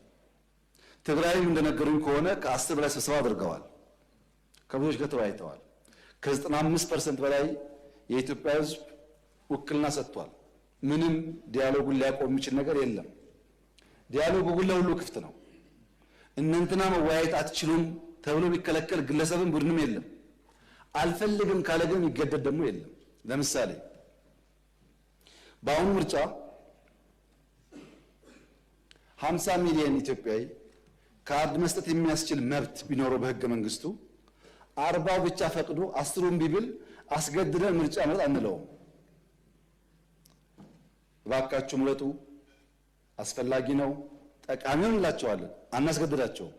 ትግራይም እንደነገሩኝ ከሆነ ከ10 በላይ ስብሰባ አድርገዋል። ከብዙዎች ጋር ተወያይተዋል። ከ95% በላይ የኢትዮጵያ ሕዝብ ውክልና ሰጥቷል። ምንም ዲያሎጉን ሊያቆም የሚችል ነገር የለም። ዲያሎጉ ለሁሉ ክፍት ነው። እናንተና መወያየት አትችሉም ተብሎ የሚከለከል ግለሰብም ቡድንም የለም። አልፈልግም ካለ ግን የሚገደድ ደግሞ የለም። ለምሳሌ በአሁኑ ምርጫ 50 ሚሊዮን ኢትዮጵያዊ ካርድ መስጠት የሚያስችል መብት ቢኖረው በህገ መንግስቱ 40 ብቻ ፈቅዶ 10ን ቢብል አስገድደን ምርጫ መረጥ አንለውም። እባካችሁ ምረጡ፣ አስፈላጊ ነው፣ ጠቃሚውን እንላቸዋለን፣ አናስገድዳቸውም።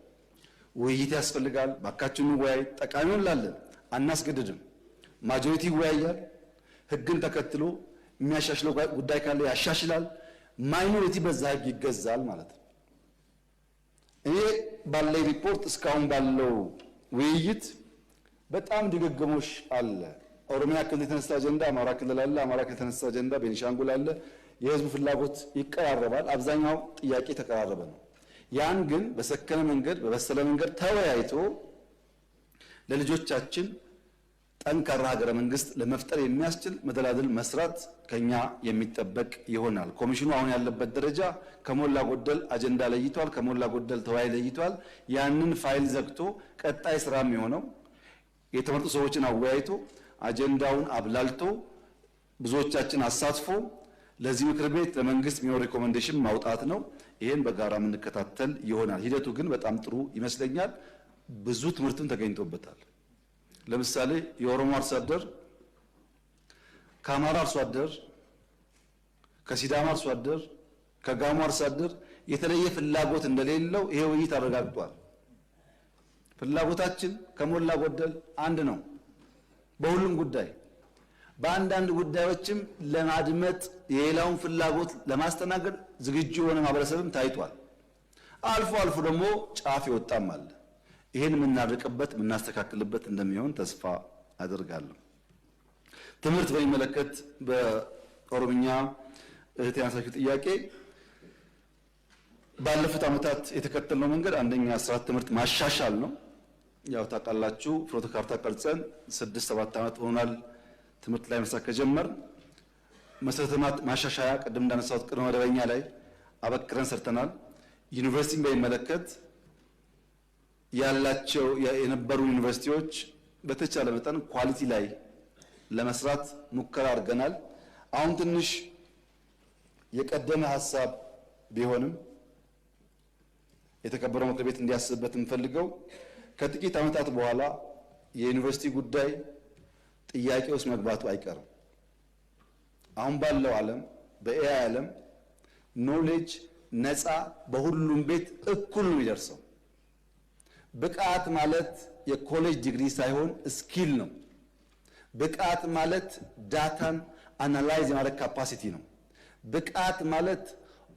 ውይይት ያስፈልጋል፣ እባካችሁ እንወያይ፣ ጠቃሚውን እንላለን፣ አናስገድድም። ማጆሪቲ ይወያያል፣ ህግን ተከትሎ የሚያሻሽለው ጉዳይ ካለ ያሻሽላል። ማይኖሪቲ በዛ ህግ ይገዛል ማለት ነው። እኔ ባለኝ ሪፖርት እስካሁን ባለው ውይይት በጣም ድግግሞሽ አለ። ኦሮሚያ ክልል የተነሳ አጀንዳ አማራ ክልል አለ፣ አማራ ክልል የተነሳ አጀንዳ ቤኒሻንጉል አለ። የህዝቡ ፍላጎት ይቀራረባል። አብዛኛው ጥያቄ ተቀራረበ ነው። ያን ግን በሰከነ መንገድ በበሰለ መንገድ ተወያይቶ ለልጆቻችን ጠንካራ ሀገረ መንግስት ለመፍጠር የሚያስችል መደላድል መስራት ከኛ የሚጠበቅ ይሆናል። ኮሚሽኑ አሁን ያለበት ደረጃ ከሞላ ጎደል አጀንዳ ለይቷል፣ ከሞላ ጎደል ተወያይ ለይቷል። ያንን ፋይል ዘግቶ ቀጣይ ስራ የሚሆነው የተመረጡ ሰዎችን አወያይቶ አጀንዳውን አብላልቶ ብዙዎቻችን አሳትፎ ለዚህ ምክር ቤት ለመንግስት የሚኖር ሪኮሜንዴሽን ማውጣት ነው። ይሄን በጋራ የምንከታተል ይሆናል። ሂደቱ ግን በጣም ጥሩ ይመስለኛል። ብዙ ትምህርትም ተገኝቶበታል። ለምሳሌ የኦሮሞ አርሶ አደር ከአማራ አርሶ አደር፣ ከሲዳማ አርሶ አደር፣ ከጋሞ አርሶ አደር የተለየ ፍላጎት እንደሌለው ይሄ ውይይት አረጋግጧል። ፍላጎታችን ከሞላ ጎደል አንድ ነው በሁሉም ጉዳይ። በአንዳንድ ጉዳዮችም ለማድመጥ የሌላውን ፍላጎት ለማስተናገድ ዝግጁ የሆነ ማህበረሰብም ታይቷል። አልፎ አልፎ ደግሞ ጫፍ ይወጣም አለ። ይሄን የምናርቅበት የምናስተካክልበት እንደሚሆን ተስፋ አደርጋለሁ። ትምህርት በሚመለከት በኦሮምኛ እህት ያነሳችው ጥያቄ ባለፉት ዓመታት የተከተልነው መንገድ አንደኛ ስርዓት ትምህርት ማሻሻል ነው። ያው ታውቃላችሁ ፍኖተ ካርታ ቀርጸን 6-7 ዓመት ሆኗል ትምህርት ላይ መስራት ከጀመር። መሰረተ ልማት ማሻሻያ ቅድም እንዳነሳሁት ቅድመ መደበኛ ላይ አበክረን ሰርተናል። ዩኒቨርሲቲን በሚመለከት ያላቸው የነበሩ ዩኒቨርሲቲዎች በተቻለ መጠን ኳሊቲ ላይ ለመስራት ሙከራ አድርገናል። አሁን ትንሽ የቀደመ ሀሳብ ቢሆንም የተከበረው ምክር ቤት እንዲያስብበት የምፈልገው ከጥቂት ዓመታት በኋላ የዩኒቨርሲቲ ጉዳይ ጥያቄ ውስጥ መግባቱ አይቀርም። አሁን ባለው ዓለም በኤአይ ዓለም ኖሌጅ ነፃ በሁሉም ቤት እኩል ነው የሚደርሰው። ብቃት ማለት የኮሌጅ ዲግሪ ሳይሆን ስኪል ነው። ብቃት ማለት ዳታን አናላይዝ የማድረግ ካፓሲቲ ነው። ብቃት ማለት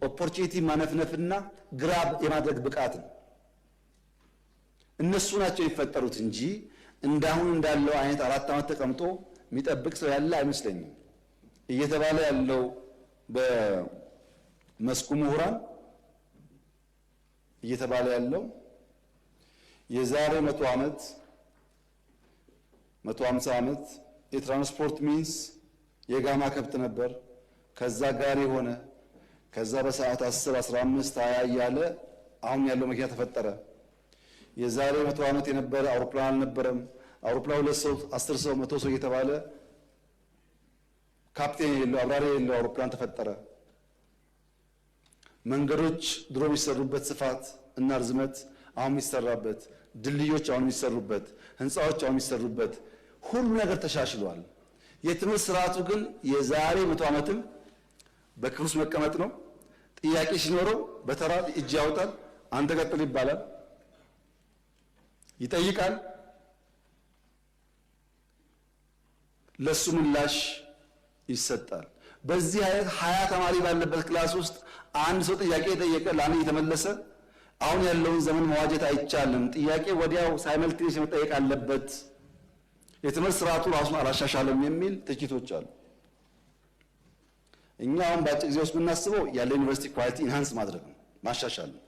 ኦፖርቹኒቲ ማነፍነፍና ግራብ የማድረግ ብቃት ነው። እነሱ ናቸው የሚፈጠሩት እንጂ እንዳሁን እንዳለው አይነት 4 ዓመት ተቀምጦ የሚጠብቅ ሰው ያለ አይመስለኝም። እየተባለ ያለው በመስኩ ምሁራን እየተባለ ያለው የዛሬ 100 ዓመት 150 ዓመት የትራንስፖርት ሚንስ የጋማ ከብት ነበር። ከዛ ጋሪ ሆነ። ከዛ በሰዓት 10 15 20 እያለ አሁን ያለው መኪና ተፈጠረ። የዛሬ 100 ዓመት የነበረ አውሮፕላን አልነበረም። አውሮፕላን 2 ሰው 10 ሰው 100 ሰው እየተባለ ካፕቴን የሌለው አብራሪ የሌለው አውሮፕላን ተፈጠረ። መንገዶች ድሮ የሚሰሩበት ስፋት እና ርዝመት አሁን የሚሰራበት፣ ድልድዮች አሁን የሚሰሩበት፣ ህንፃዎች አሁን የሚሰሩበት ሁሉ ነገር ተሻሽሏል። የትምህርት ስርዓቱ ግን የዛሬ 100 ዓመትም በክፍል ውስጥ መቀመጥ ነው። ጥያቄ ሲኖረው በተራ እጅ ያወጣል። አንተ ቀጥል ይባላል። ይጠይቃል። ለሱ ምላሽ ይሰጣል። በዚህ አይነት 20 ተማሪ ባለበት ክላስ ውስጥ አንድ ሰው ጥያቄ የጠየቀ ለአንድ የተመለሰ አሁን ያለውን ዘመን መዋጀት አይቻልም። ጥያቄ ወዲያው ሳይመልቲኔስ መጠየቅ አለበት። የትምህርት ስርዓቱ ራሱን አላሻሻለም የሚል ትችቶች አሉ። እኛ አሁን በአጭር ጊዜ ውስጥ የምናስበው ያለ ዩኒቨርሲቲ ኳሊቲ ኢንሃንስ ማድረግ ነው፣ ማሻሻል ነው።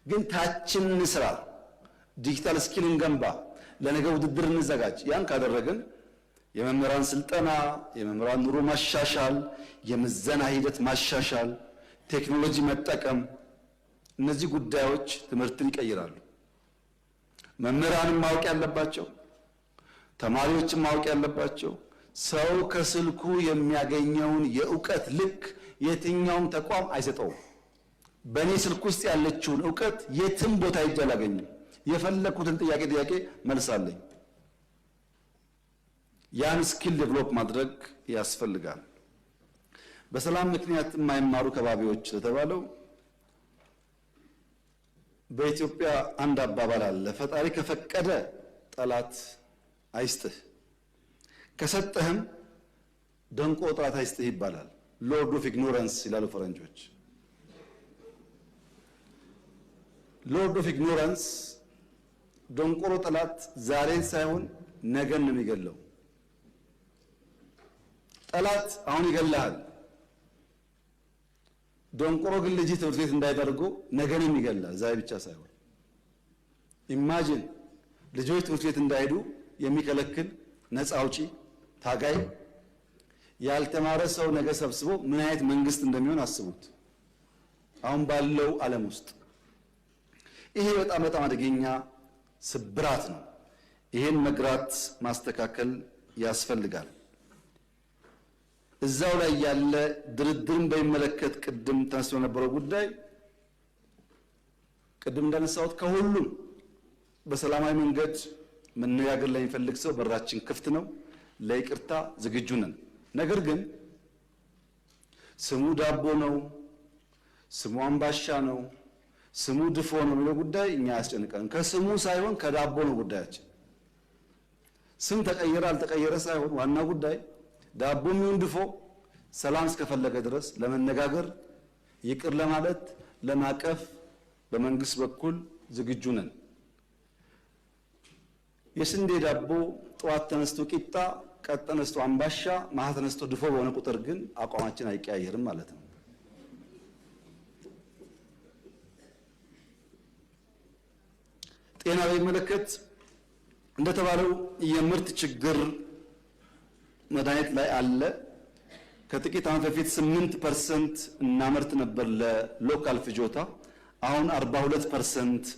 ግን ታችን ስራ፣ ዲጂታል ስኪል እንገንባ፣ ለነገ ውድድር እንዘጋጅ። ያን ካደረግን የመምህራን ስልጠና፣ የመምህራን ኑሮ ማሻሻል፣ የምዘና ሂደት ማሻሻል፣ ቴክኖሎጂ መጠቀም፣ እነዚህ ጉዳዮች ትምህርትን ይቀይራሉ። መምህራንም ማወቅ ያለባቸው፣ ተማሪዎችም ማወቅ ያለባቸው ሰው ከስልኩ የሚያገኘውን የእውቀት ልክ የትኛውም ተቋም አይሰጠውም። በእኔ ስልክ ውስጥ ያለችውን እውቀት የትም ቦታ ሄጄ አላገኝም። የፈለኩትን ጥያቄ መልሳለኝ። ያን ስኪል ዴቨሎፕ ማድረግ ያስፈልጋል። በሰላም ምክንያት የማይማሩ ከባቢዎች ለተባለው በኢትዮጵያ አንድ አባባል አለ። ፈጣሪ ከፈቀደ ጠላት አይስጥህ፣ ከሰጠህም ደንቆ ጠላት አይስጥህ ይባላል። ሎርድ ኦፍ ኢግኖራንስ ይላሉ ፈረንጆች። ሎርድ ኦፍ ኢግኖራንስ ደንቆሮ ጠላት ዛሬን ሳይሆን ነገን ነው የሚገለው። ጠላት አሁን ይገላል። ደንቆሮ ግን ልጅ ትምህርት ቤት እንዳይደርጉ ነገንም ይገላል። ዛሬ ብቻ ሳይሆን ኢማጂን ልጆች ትምህርት ቤት እንዳይሄዱ የሚከለክል ነፃ አውጪ ታጋይ ያልተማረ ሰው ነገ ሰብስቦ ምን አይነት መንግስት እንደሚሆን አስቡት። አሁን ባለው ዓለም ውስጥ ይሄ በጣም በጣም አደገኛ ስብራት ነው። ይሄን መግራት ማስተካከል ያስፈልጋል። እዛው ላይ ያለ ድርድርን በሚመለከት ቅድም ተነስቶ የነበረው ጉዳይ ቅድም እንዳነሳሁት ከሁሉም በሰላማዊ መንገድ መነጋገር ላይ የሚፈልግ ሰው በራችን ክፍት ነው፣ ለይቅርታ ዝግጁ ነን። ነገር ግን ስሙ ዳቦ ነው፣ ስሙ አምባሻ ነው፣ ስሙ ድፎ ነው የሚለው ጉዳይ እኛ ያስጨንቀን። ከስሙ ሳይሆን ከዳቦ ነው ጉዳያችን። ስም ተቀየረ አልተቀየረ ሳይሆን ዋና ጉዳይ ዳቦም ይሁን ድፎ ሰላም እስከፈለገ ድረስ ለመነጋገር ይቅር ለማለት ለማቀፍ በመንግስት በኩል ዝግጁ ነን። የስንዴ ዳቦ ጠዋት ተነስቶ ቂጣ፣ ቀጥ ተነስቶ አምባሻ፣ ማታ ተነስቶ ድፎ በሆነ ቁጥር ግን አቋማችን አይቀያየርም ማለት ነው። ጤና በሚመለከት እንደተባለው የምርት ችግር መድኃኒት ላይ አለ። ከጥቂት ዓመት በፊት 8% እናመርት ነበር ለሎካል ፍጆታ፣ አሁን 42%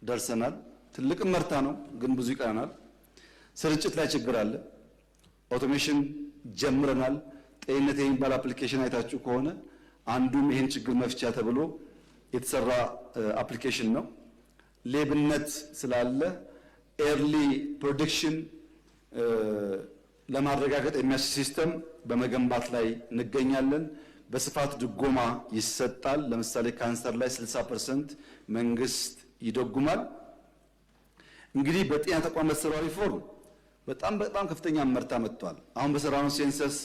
ደርሰናል። ትልቅ መርታ ነው፣ ግን ብዙ ይቀረናል። ስርጭት ላይ ችግር አለ። ኦቶሜሽን ጀምረናል። ጤንነት የሚባል አፕሊኬሽን አይታችሁ ከሆነ አንዱም ይሄን ችግር መፍቻ ተብሎ የተሰራ አፕሊኬሽን ነው። ሌብነት ስላለ ኤርሊ ፕሮዲክሽን ለማረጋገጥ የሚያስችል ሲስተም በመገንባት ላይ እንገኛለን። በስፋት ድጎማ ይሰጣል። ለምሳሌ ካንሰር ላይ 60% መንግስት ይደጉማል። እንግዲህ በጤና ተቋም በተሰራው ሪፎርም በጣም ከፍተኛ መርታ መጥቷል። አሁን በሰራነው ሴንሰስ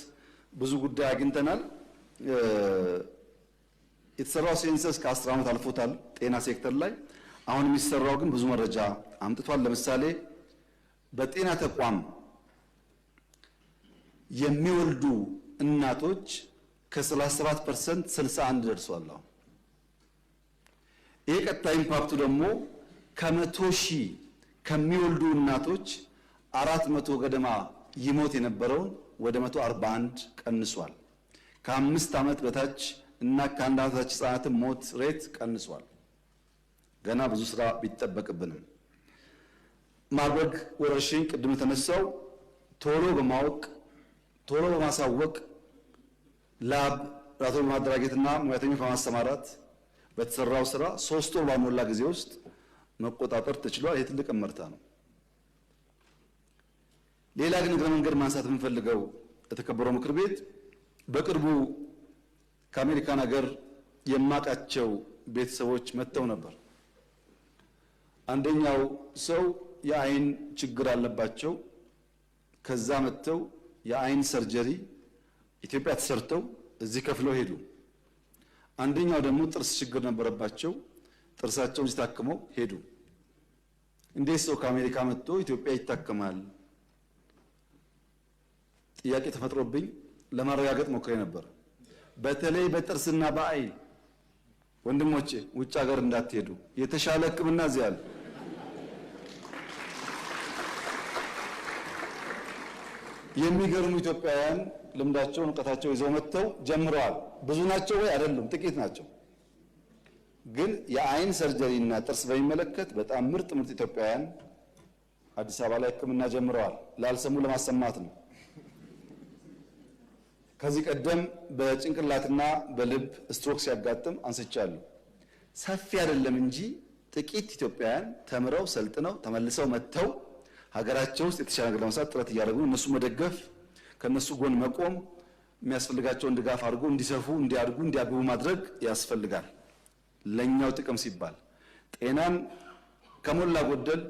ብዙ ጉዳይ አግኝተናል። የተሰራው ሴንሰስ ከ10 ዓመት አልፎታል ጤና ሴክተር ላይ። አሁን የሚሰራው ግን ብዙ መረጃ አምጥቷል። ለምሳሌ በጤና ተቋም የሚወልዱ እናቶች ከ37% 61 ደርሷል። አሁን ይሄ ቀጥታ ኢምፓክቱ ደግሞ ከ100 ሺህ ከሚወልዱ እናቶች 400 ገደማ ይሞት የነበረውን ወደ 141 ቀንሷል። ከ5 ዓመት በታች እና ከ1 ዓመት በታች ህጻናትን ሞት ሬት ቀንሷል። ገና ብዙ ስራ ቢጠበቅብንም ማርበርግ ወረርሽኝ ቅድም የተነሳው ቶሎ በማወቅ ቶሎ በማሳወቅ ላብ ራቶ በማደራጀትና ሙያተኞች በማሰማራት በተሰራው ስራ 3 ወር ባልሞላ ጊዜ ውስጥ መቆጣጠር ተችሏል። ይሄ ትልቅ እመርታ ነው። ሌላ ግን እግረ መንገድ ማንሳት የምንፈልገው የተከበረው ምክር ቤት በቅርቡ ከአሜሪካን ሀገር የማቃቸው ቤተሰቦች መጥተው ነበር። አንደኛው ሰው የአይን ችግር አለባቸው። ከዛ መጥተው የአይን ሰርጀሪ ኢትዮጵያ ተሰርተው እዚህ ከፍለው ሄዱ። አንደኛው ደግሞ ጥርስ ችግር ነበረባቸው። ጥርሳቸውን ሲታከመው ሄዱ። እንዴት ሰው ከአሜሪካ መጥቶ ኢትዮጵያ ይታከማል? ጥያቄ ተፈጥሮብኝ ለማረጋገጥ ሞክሬ ነበር። በተለይ በጥርስና በአይን ወንድሞቼ ውጭ ሀገር እንዳትሄዱ፣ የተሻለ ሕክምና እዚህ አለ። የሚገርሙ ኢትዮጵያውያን ልምዳቸውን እውቀታቸው ይዘው መጥተው ጀምረዋል። ብዙ ናቸው ወይ? አይደሉም፣ ጥቂት ናቸው። ግን የአይን ሰርጀሪ እና ጥርስ በሚመለከት በጣም ምርጥ ኢትዮጵያውያን አዲስ አበባ ላይ ሕክምና ጀምረዋል። ላልሰሙ ለማሰማት ነው። ከዚህ ቀደም በጭንቅላትና በልብ ስትሮክ ሲያጋጥም አንስቻለሁ። ሰፊ አይደለም እንጂ ጥቂት ኢትዮጵያውያን ተምረው ሰልጥነው ተመልሰው መጥተው ሀገራቸው ውስጥ የተሻለ ነገር ለመስራት ጥረት እያደረጉ ነው። እነሱ መደገፍ፣ ከነሱ ጎን መቆም፣ የሚያስፈልጋቸውን ድጋፍ አድርጎ እንዲሰፉ፣ እንዲያድጉ፣ እንዲያብቡ ማድረግ ያስፈልጋል። ለኛው ጥቅም ሲባል ጤናን ከሞላ ጎደል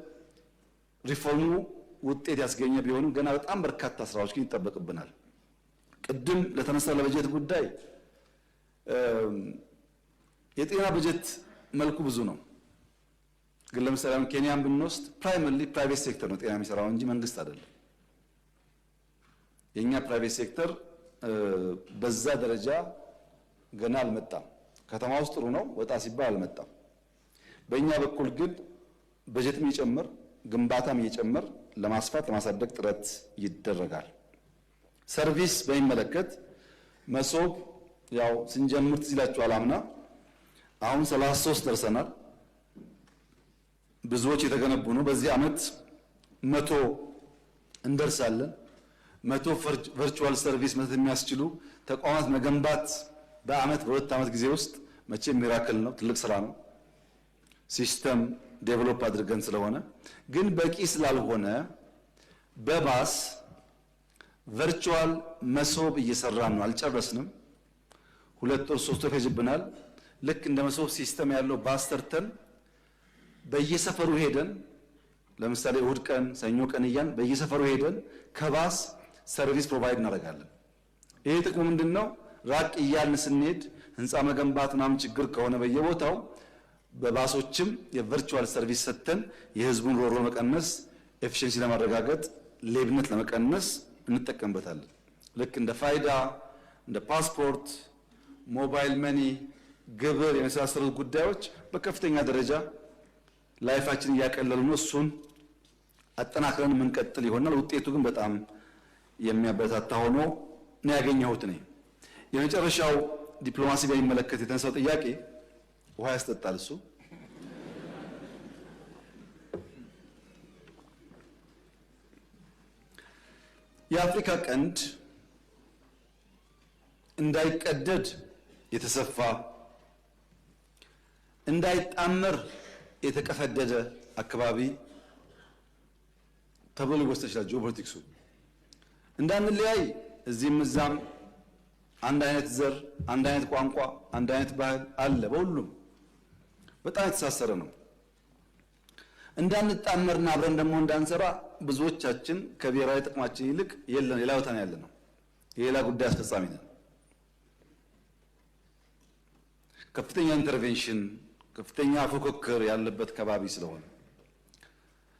ሪፎርሙ ውጤት ያስገኘ ቢሆንም ገና በጣም በርካታ ስራዎች ግን ይጠበቅብናል። ቅድም ለተነሳ ለበጀት ጉዳይ የጤና በጀት መልኩ ብዙ ነው። ግን ለምሳሌ ኬንያን ብንወስድ ፕራይመሪሊ ፕራይቬት ሴክተር ነው ጤና የሚሰራው እንጂ መንግስት አይደለም። የኛ ፕራይቬት ሴክተር በዛ ደረጃ ገና አልመጣም። ከተማ ውስጥ ጥሩ ነው፣ ወጣ ሲባል አልመጣም። በእኛ በኩል ግን በጀትም እየጨመር ግንባታም እየጨመር ለማስፋት ለማሳደግ ጥረት ይደረጋል። ሰርቪስ በሚመለከት መሶብ ያው ስንጀምር ትዝ ይላችኋል አምና፣ አሁን 33 ደርሰናል። ብዙዎች የተገነቡ ነው። በዚህ ዓመት 100 እንደርሳለን። 100 ቨርቹዋል ሰርቪስ መስጠት የሚያስችሉ ተቋማት መገንባት በዓመት በ2 ዓመት ጊዜ ውስጥ መቼም ሚራክል ነው፣ ትልቅ ስራ ነው። ሲስተም ዴቨሎፕ አድርገን ስለሆነ ግን በቂ ስላልሆነ በባስ ቨርቹዋል መሶብ እየሰራን ነው። አልጨረስንም። 2 ወር 3 ወር ይፈጅብናል። ልክ እንደ መሶብ ሲስተም ያለው ባስ ሰርተን በየሰፈሩ ሄደን ለምሳሌ እሁድ ቀን፣ ሰኞ ቀን እያን በየሰፈሩ ሄደን ከባስ ሰርቪስ ፕሮቫይድ እናደርጋለን። ይሄ ጥቅሙ ምንድነው? ራቅ እያልን ስንሄድ ህንፃ መገንባት ምናምን ችግር ከሆነ በየቦታው በባሶችም የቨርቹዋል ሰርቪስ ሰጥተን የህዝቡን ሮሮ መቀነስ፣ ኤፊሽንሲ ለማረጋገጥ፣ ሌብነት ለመቀነስ እንጠቀምበታለን። ልክ እንደ ፋይዳ፣ እንደ ፓስፖርት፣ ሞባይል መኒ፣ ግብር የመሳሰሉት ጉዳዮች በከፍተኛ ደረጃ ላይፋችን እያቀለሉ ነው። እሱን አጠናክረን የምንቀጥል ይሆናል። ውጤቱ ግን በጣም የሚያበረታታ ሆኖ ነው ያገኘሁት። እኔ የመጨረሻው ዲፕሎማሲ በሚመለከት የተነሳው ጥያቄ ውሃ ያስጠጣል። እሱ የአፍሪካ ቀንድ እንዳይቀደድ የተሰፋ እንዳይጣመር የተቀፈደደ አካባቢ ተብሎ ሊወሰድ ይችላል። ጂኦፖለቲክሱ እንዳንለያይ እዚህም እዛም አንድ አይነት ዘር፣ አንድ አይነት ቋንቋ፣ አንድ አይነት ባህል አለ። በሁሉም በጣም የተሳሰረ ነው። እንዳንጣመርና አብረን ደግሞ እንዳንሰራ ብዙዎቻችን ከብሔራዊ ጥቅማችን ይልቅ የለን ሌላ ቦታ ነው ያለነው። የሌላ ጉዳይ አስፈጻሚ ነን። ከፍተኛ ኢንተርቬንሽን፣ ከፍተኛ ፉክክር ያለበት ከባቢ ስለሆነ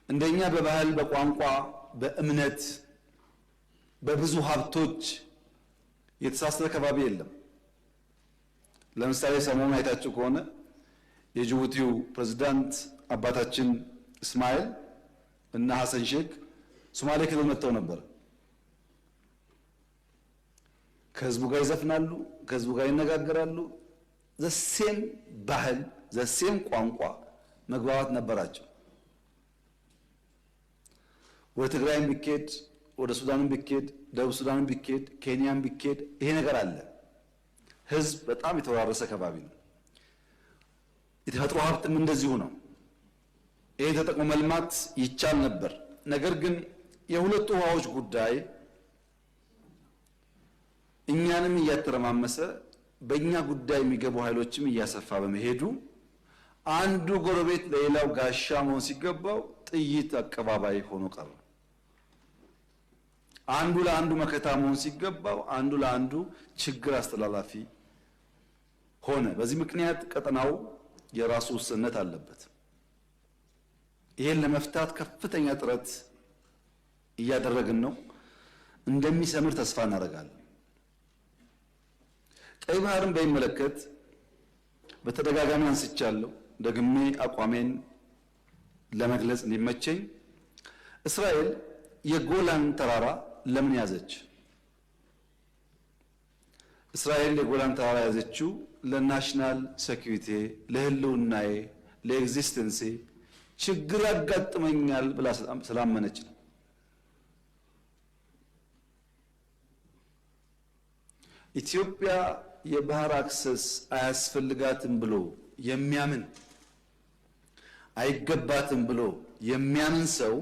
እንደኛ በባህል፣ በቋንቋ፣ በእምነት፣ በብዙ ሀብቶች የተሳሰረ ከባቢ የለም። ለምሳሌ ሰሞኑን አይታችሁ ከሆነ የጅቡቲው ፕሬዝዳንት አባታችን እስማኤል እና ሐሰን ሼክ ሶማሌ ክልል መጥተው ነበር። ከህዝቡ ጋር ይዘፍናሉ፣ ከህዝቡ ጋር ይነጋገራሉ። ዘሴም ባህል፣ ዘሴም ቋንቋ፣ መግባባት ነበራቸው። ወደ ትግራይም ቢኬድ፣ ወደ ሱዳንም ቢኬድ፣ ደቡብ ሱዳንም ቢኬድ፣ ኬንያም ቢኬድ ይሄ ነገር አለ። ህዝብ በጣም የተወራረሰ ከባቢ ነው። የተፈጥሮ ሀብትም እንደዚሁ ነው። ይሄ ተጠቅሞ መልማት ይቻል ነበር። ነገር ግን የሁለቱ ውሃዎች ጉዳይ እኛንም እያተረማመሰ በእኛ ጉዳይ የሚገቡ ኃይሎችም እያሰፋ በመሄዱ አንዱ ጎረቤት ለሌላው ጋሻ መሆን ሲገባው ጥይት አቀባባይ ሆኖ ቀረ። አንዱ ለአንዱ መከታ መሆን ሲገባው አንዱ ለአንዱ ችግር አስተላላፊ ሆነ። በዚህ ምክንያት ቀጠናው የራሱ ውስንነት አለበት። ይሄን ለመፍታት ከፍተኛ ጥረት እያደረግን ነው። እንደሚሰምር ተስፋ እናደርጋለን። ቀይ ባህርን በሚመለከት በተደጋጋሚ አንስቻለሁ። ደግሜ አቋሜን ለመግለጽ እንዲመቸኝ እስራኤል የጎላን ተራራ ለምን ያዘች? እስራኤል የጎላን ተራራ ያዘችው ለናሽናል ሴኩሪቲ፣ ለህልውናዬ፣ ለኤግዚስተንሴ ችግር ያጋጥመኛል ብላ ስላመነች ነው። ኢትዮጵያ የባህር አክሰስ አያስፈልጋትም ብሎ የሚያምን አይገባትም ብሎ የሚያምን ሰው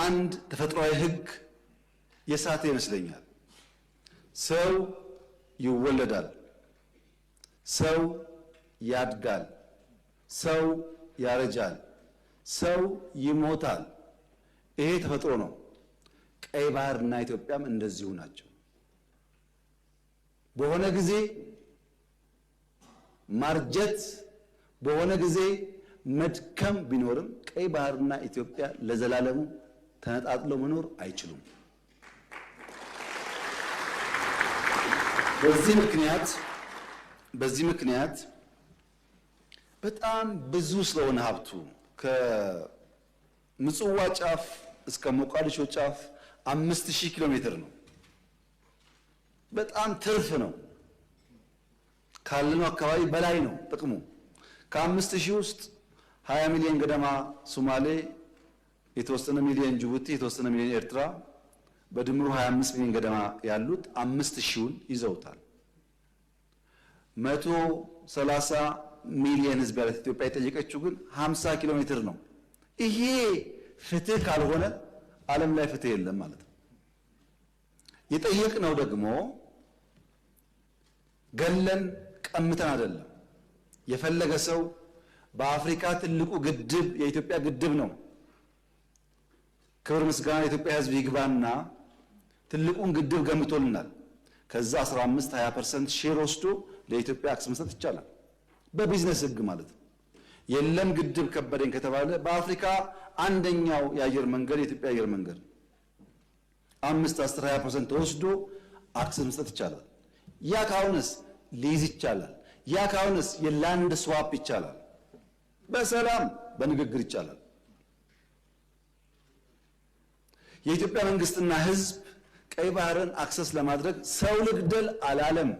አንድ ተፈጥሯዊ ህግ የሳተ ይመስለኛል። ሰው ይወለዳል፣ ሰው ያድጋል፣ ሰው ያረጃል፣ ሰው ይሞታል። ይሄ ተፈጥሮ ነው። ቀይ ባህርና ኢትዮጵያም እንደዚሁ ናቸው። በሆነ ጊዜ ማርጀት፣ በሆነ ጊዜ መድከም ቢኖርም ቀይ ባህርና ኢትዮጵያ ለዘላለሙ ተነጣጥለው መኖር አይችሉም። በዚህ ምክንያት በጣም ብዙ ስለሆነ ሀብቱ ከምጽዋ ጫፍ እስከ ሞቃዲሾ ጫፍ 5000 ኪሎ ሜትር ነው። በጣም ትርፍ ነው። ካለነው አካባቢ በላይ ነው ጥቅሙ። ከ5000 ውስጥ 20 ሚሊዮን ገደማ ሶማሌ፣ የተወሰነ ሚሊዮን ጅቡቲ፣ የተወሰነ ሚሊዮን ኤርትራ፣ በድምሩ 25 ሚሊዮን ገደማ ያሉት 5000ውን ይዘውታል። 130 ሚሊዮን ህዝብ ያላት ኢትዮጵያ የጠየቀችው ግን 50 ኪሎ ሜትር ነው። ይሄ ፍትህ ካልሆነ ዓለም ላይ ፍትህ የለም ማለት ነው። የጠየቅነው ደግሞ ገለን ቀምተን አይደለም። የፈለገ ሰው በአፍሪካ ትልቁ ግድብ የኢትዮጵያ ግድብ ነው። ክብር ምስጋና የኢትዮጵያ ህዝብ ይግባና ትልቁን ግድብ ገምቶልናል። ከዛ 15-20% ሼር ወስዶ ለኢትዮጵያ አክሰስ መስጠት ይቻላል፣ በቢዝነስ ህግ ማለት ነው። የለም ግድብ ከበደኝ ከተባለ በአፍሪካ አንደኛው የአየር መንገድ የኢትዮጵያ አየር መንገድ 5-10-20% ተወስዶ አክሰስ መስጠት ይቻላል። ያ ካሁንስ ሊዝ ይቻላል። ያ ካሁንስ የላንድ ስዋፕ ይቻላል። በሰላም በንግግር ይቻላል። የኢትዮጵያ መንግስትና ህዝብ ቀይ ባህርን አክሰስ ለማድረግ ሰው ልግደል አላለም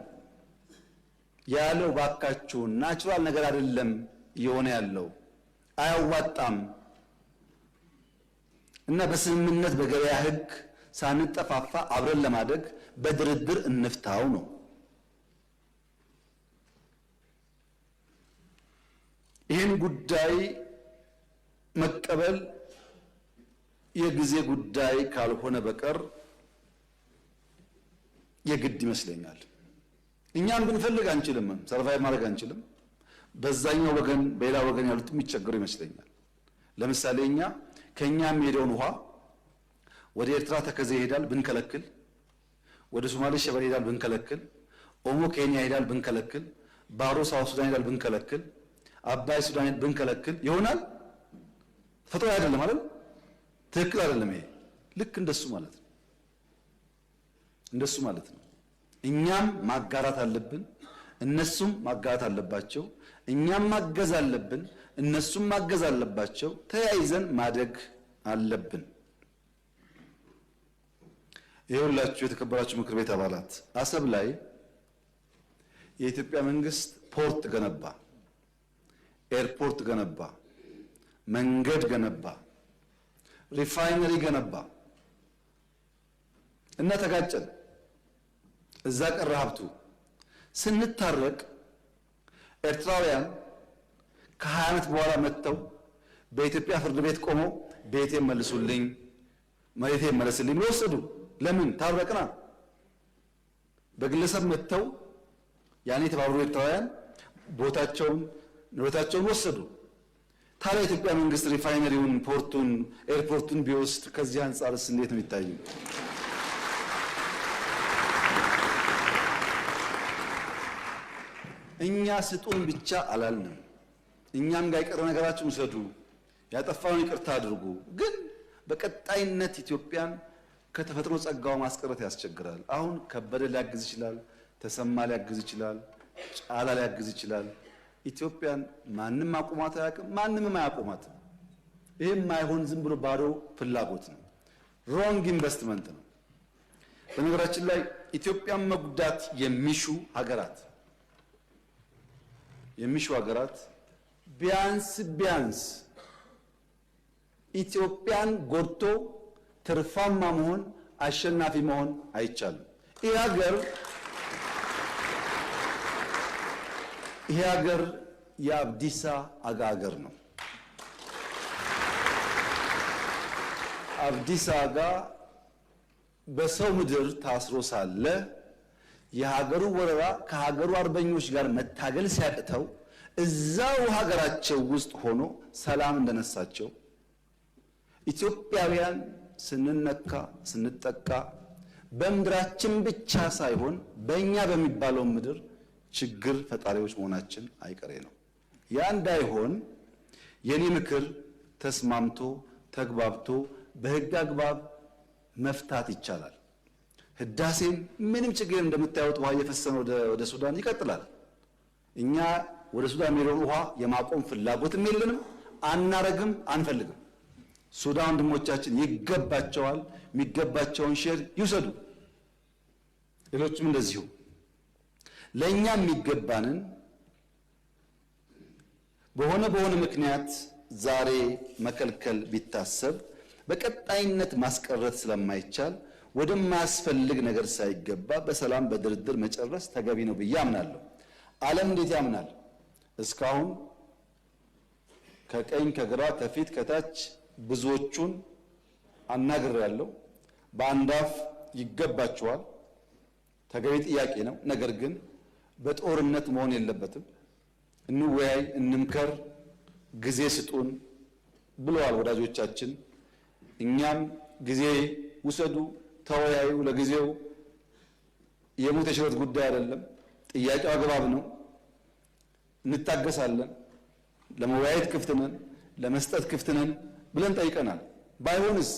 ያለው። ባካችሁ ናቹራል ነገር አይደለም እየሆነ ያለው፣ አያዋጣም እና በስምምነት በገበያ ህግ ሳንጠፋፋ አብረን ለማደግ በድርድር እንፍታው ነው። ይህን ጉዳይ መቀበል የጊዜ ጉዳይ ካልሆነ በቀር የግድ ይመስለኛል። እኛም ብንፈልግ አንችልም፣ ሰርቫይቭ ማድረግ አንችልም። በዛኛው ወገን በሌላ ወገን ያሉት የሚቸገሩ ይመስለኛል። ለምሳሌ እኛ ከኛ የሚሄደውን ውሃ ወደ ኤርትራ ተከዜ ይሄዳል ብንከለክል፣ ወደ ሶማሌ ሸበሌ ይሄዳል ብንከለክል፣ ኦሞ ኬንያ ይሄዳል ብንከለክል፣ ባሮ ሳውት ሱዳን ይሄዳል ብንከለክል፣ አባይ ሱዳን ብንከለክል ይሆናል? ፈጥሮ አይደለም ማለት ትክክል አይደለም። ይሄ ልክ እንደሱ ማለት ነው። እንደሱ ማለት ነው። እኛም ማጋራት አለብን፣ እነሱም ማጋራት አለባቸው። እኛም ማገዝ አለብን፣ እነሱም ማገዝ አለባቸው። ተያይዘን ማደግ አለብን። ይኸውላችሁ የተከበራችሁ ምክር ቤት አባላት፣ አሰብ ላይ የኢትዮጵያ መንግስት ፖርት ገነባ፣ ኤርፖርት ገነባ፣ መንገድ ገነባ፣ ሪፋይነሪ ገነባ እና ተጋጨን። እዛ ቀረ ሀብቱ። ስንታረቅ ኤርትራውያን ከ20 ዓመት በኋላ መጥተው በኢትዮጵያ ፍርድ ቤት ቆመው ቤቴን መልሱልኝ፣ መሬቴን መለስልኝ ብለው ወሰዱ። ለምን? ታረቅና። በግለሰብ መጥተው ያኔ የተባበሩ ኤርትራውያን ቦታቸውን ንብረታቸውን ወሰዱ። ታዲያ የኢትዮጵያ መንግስት ሪፋይነሪውን፣ ፖርቱን፣ ኤርፖርቱን ቢወስድ ከዚህ አንጻርስ እንዴት ነው የሚታየው? እኛ ስጡን ብቻ አላልንም። እኛም ጋር የቀረ ነገራችን ውሰዱ፣ ያጠፋውን ይቅርታ አድርጉ። ግን በቀጣይነት ኢትዮጵያን ከተፈጥሮ ጸጋው ማስቀረት ያስቸግራል። አሁን ከበደ ሊያግዝ ይችላል፣ ተሰማ ሊያግዝ ይችላል፣ ጫላ ሊያግዝ ይችላል። ኢትዮጵያን ማንም አቁማት አያውቅም፣ ማንምም አያቁማትም። ይህም ማይሆን ዝም ብሎ ባዶ ፍላጎት ነው፣ ሮንግ ኢንቨስትመንት ነው። በነገራችን ላይ ኢትዮጵያን መጉዳት የሚሹ ሀገራት ቢያንስ ኢትዮጵያን ጎድቶ ትርፋማ መሆን አሸናፊ መሆን አይቻልም። ይሄ ሀገር የአብዲሳ አጋ ሀገር ነው። አብዲሳ አጋ በሰው ምድር ታስሮ ሳለ የሀገሩ ወረራ ከሀገሩ አርበኞች ጋር መታገል ሲያቅተው እዛው ሀገራቸው ውስጥ ሆኖ ሰላም እንደነሳቸው ኢትዮጵያውያን ስንነካ ስንጠቃ በምድራችን ብቻ ሳይሆን በእኛ በሚባለው ምድር ችግር ፈጣሪዎች መሆናችን አይቀሬ ነው። ያ እንዳይሆን የኔ ምክር ተስማምቶ ተግባብቶ በህግ አግባብ መፍታት ይቻላል። ህዳሴም ምንም ችግር እንደምታዩት ውሃ እየፈሰነ ወደ ሱዳን ይቀጥላል። እኛ ወደ ሱዳን የሚሄደውን ውሃ የማቆም ፍላጎትም የለንም፣ አናረግም፣ አንፈልግም። ሱዳን ወንድሞቻችን ይገባቸዋል፣ የሚገባቸውን ሼር ይውሰዱ። ሌሎችም እንደዚሁ ለእኛ የሚገባንን በሆነ ምክንያት ዛሬ መከልከል ቢታሰብ በቀጣይነት ማስቀረት ስለማይቻል ወደማያስፈልግ ነገር ሳይገባ በሰላም በድርድር መጨረስ ተገቢ ነው ብዬ አምናለሁ። ዓለም እንዴት ያምናል? እስካሁን ከቀኝ ከግራ ከፊት ከታች ብዙዎቹን አናግሬያለሁ። በአንድ አፍ ይገባቸዋል፣ ተገቢ ጥያቄ ነው። ነገር ግን በጦርነት መሆን የለበትም። እንወያይ፣ እንምከር፣ ጊዜ ስጡን ብለዋል ወዳጆቻችን። እኛም ጊዜ ውሰዱ፣ ተወያዩ። ለጊዜው የሞት የሽረት ጉዳይ አይደለም። ጥያቄው አግባብ ነው። እንታገሳለን። ለመወያየት ክፍት ነን፣ ለመስጠት ክፍት ነን ብለን ጠይቀናል። ባይሆንስ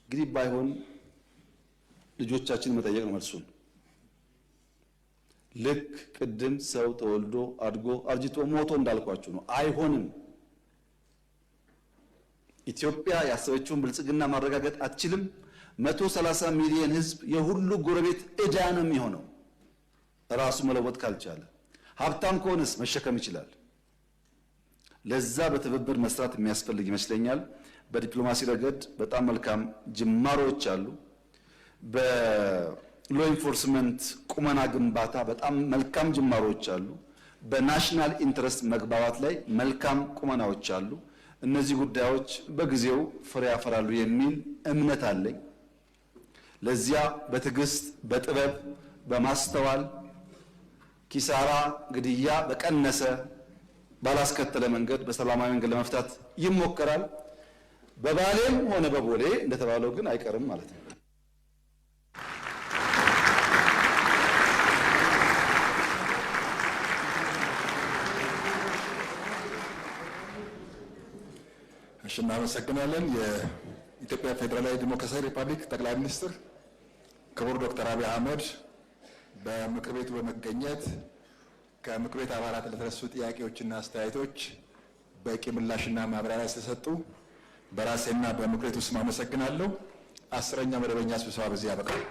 እንግዲህ ባይሆን ልጆቻችን መጠየቅ ነው መልሱን። ልክ ቅድም ሰው ተወልዶ አድጎ አርጅቶ ሞቶ እንዳልኳችሁ ነው። አይሆንም። ኢትዮጵያ ያሰበችውን ብልጽግና ማረጋገጥ አትችልም። 130 ሚሊዮን ሕዝብ የሁሉ ጎረቤት ዕዳ ነው የሚሆነው ራሱ መለወጥ ካልቻለ። ሀብታም ከሆነስ መሸከም ይችላል። ለዛ በትብብር መስራት የሚያስፈልግ ይመስለኛል። በዲፕሎማሲ ረገድ በጣም መልካም ጅማሮች አሉ። በሎ ኢንፎርስመንት ቁመና ግንባታ በጣም መልካም ጅማሮች አሉ። በናሽናል ኢንትረስት መግባባት ላይ መልካም ቁመናዎች አሉ። እነዚህ ጉዳዮች በጊዜው ፍሬ ያፈራሉ የሚል እምነት አለኝ። ለዚያ በትዕግስት በጥበብ በማስተዋል ኪሳራ፣ ግድያ በቀነሰ ባላስከተለ መንገድ በሰላማዊ መንገድ ለመፍታት ይሞከራል። በባሌም ሆነ በቦሌ እንደተባለው ግን አይቀርም ማለት ነው። እሺ፣ እናመሰግናለን። የኢትዮጵያ ፌዴራላዊ ዲሞክራሲያዊ ሪፐብሊክ ጠቅላይ ሚኒስትር ክቡር ዶክተር አብይ አህመድ በምክር ቤቱ በመገኘት ከምክር ቤት አባላት ለተነሱ ጥያቄዎችና አስተያየቶች በቂ ምላሽና ማብራሪያ ስለሰጡ በራሴና በምክር ቤቱ ስም አመሰግናለሁ። 10ኛ መደበኛ ስብሰባ በዚህ ያበቃል።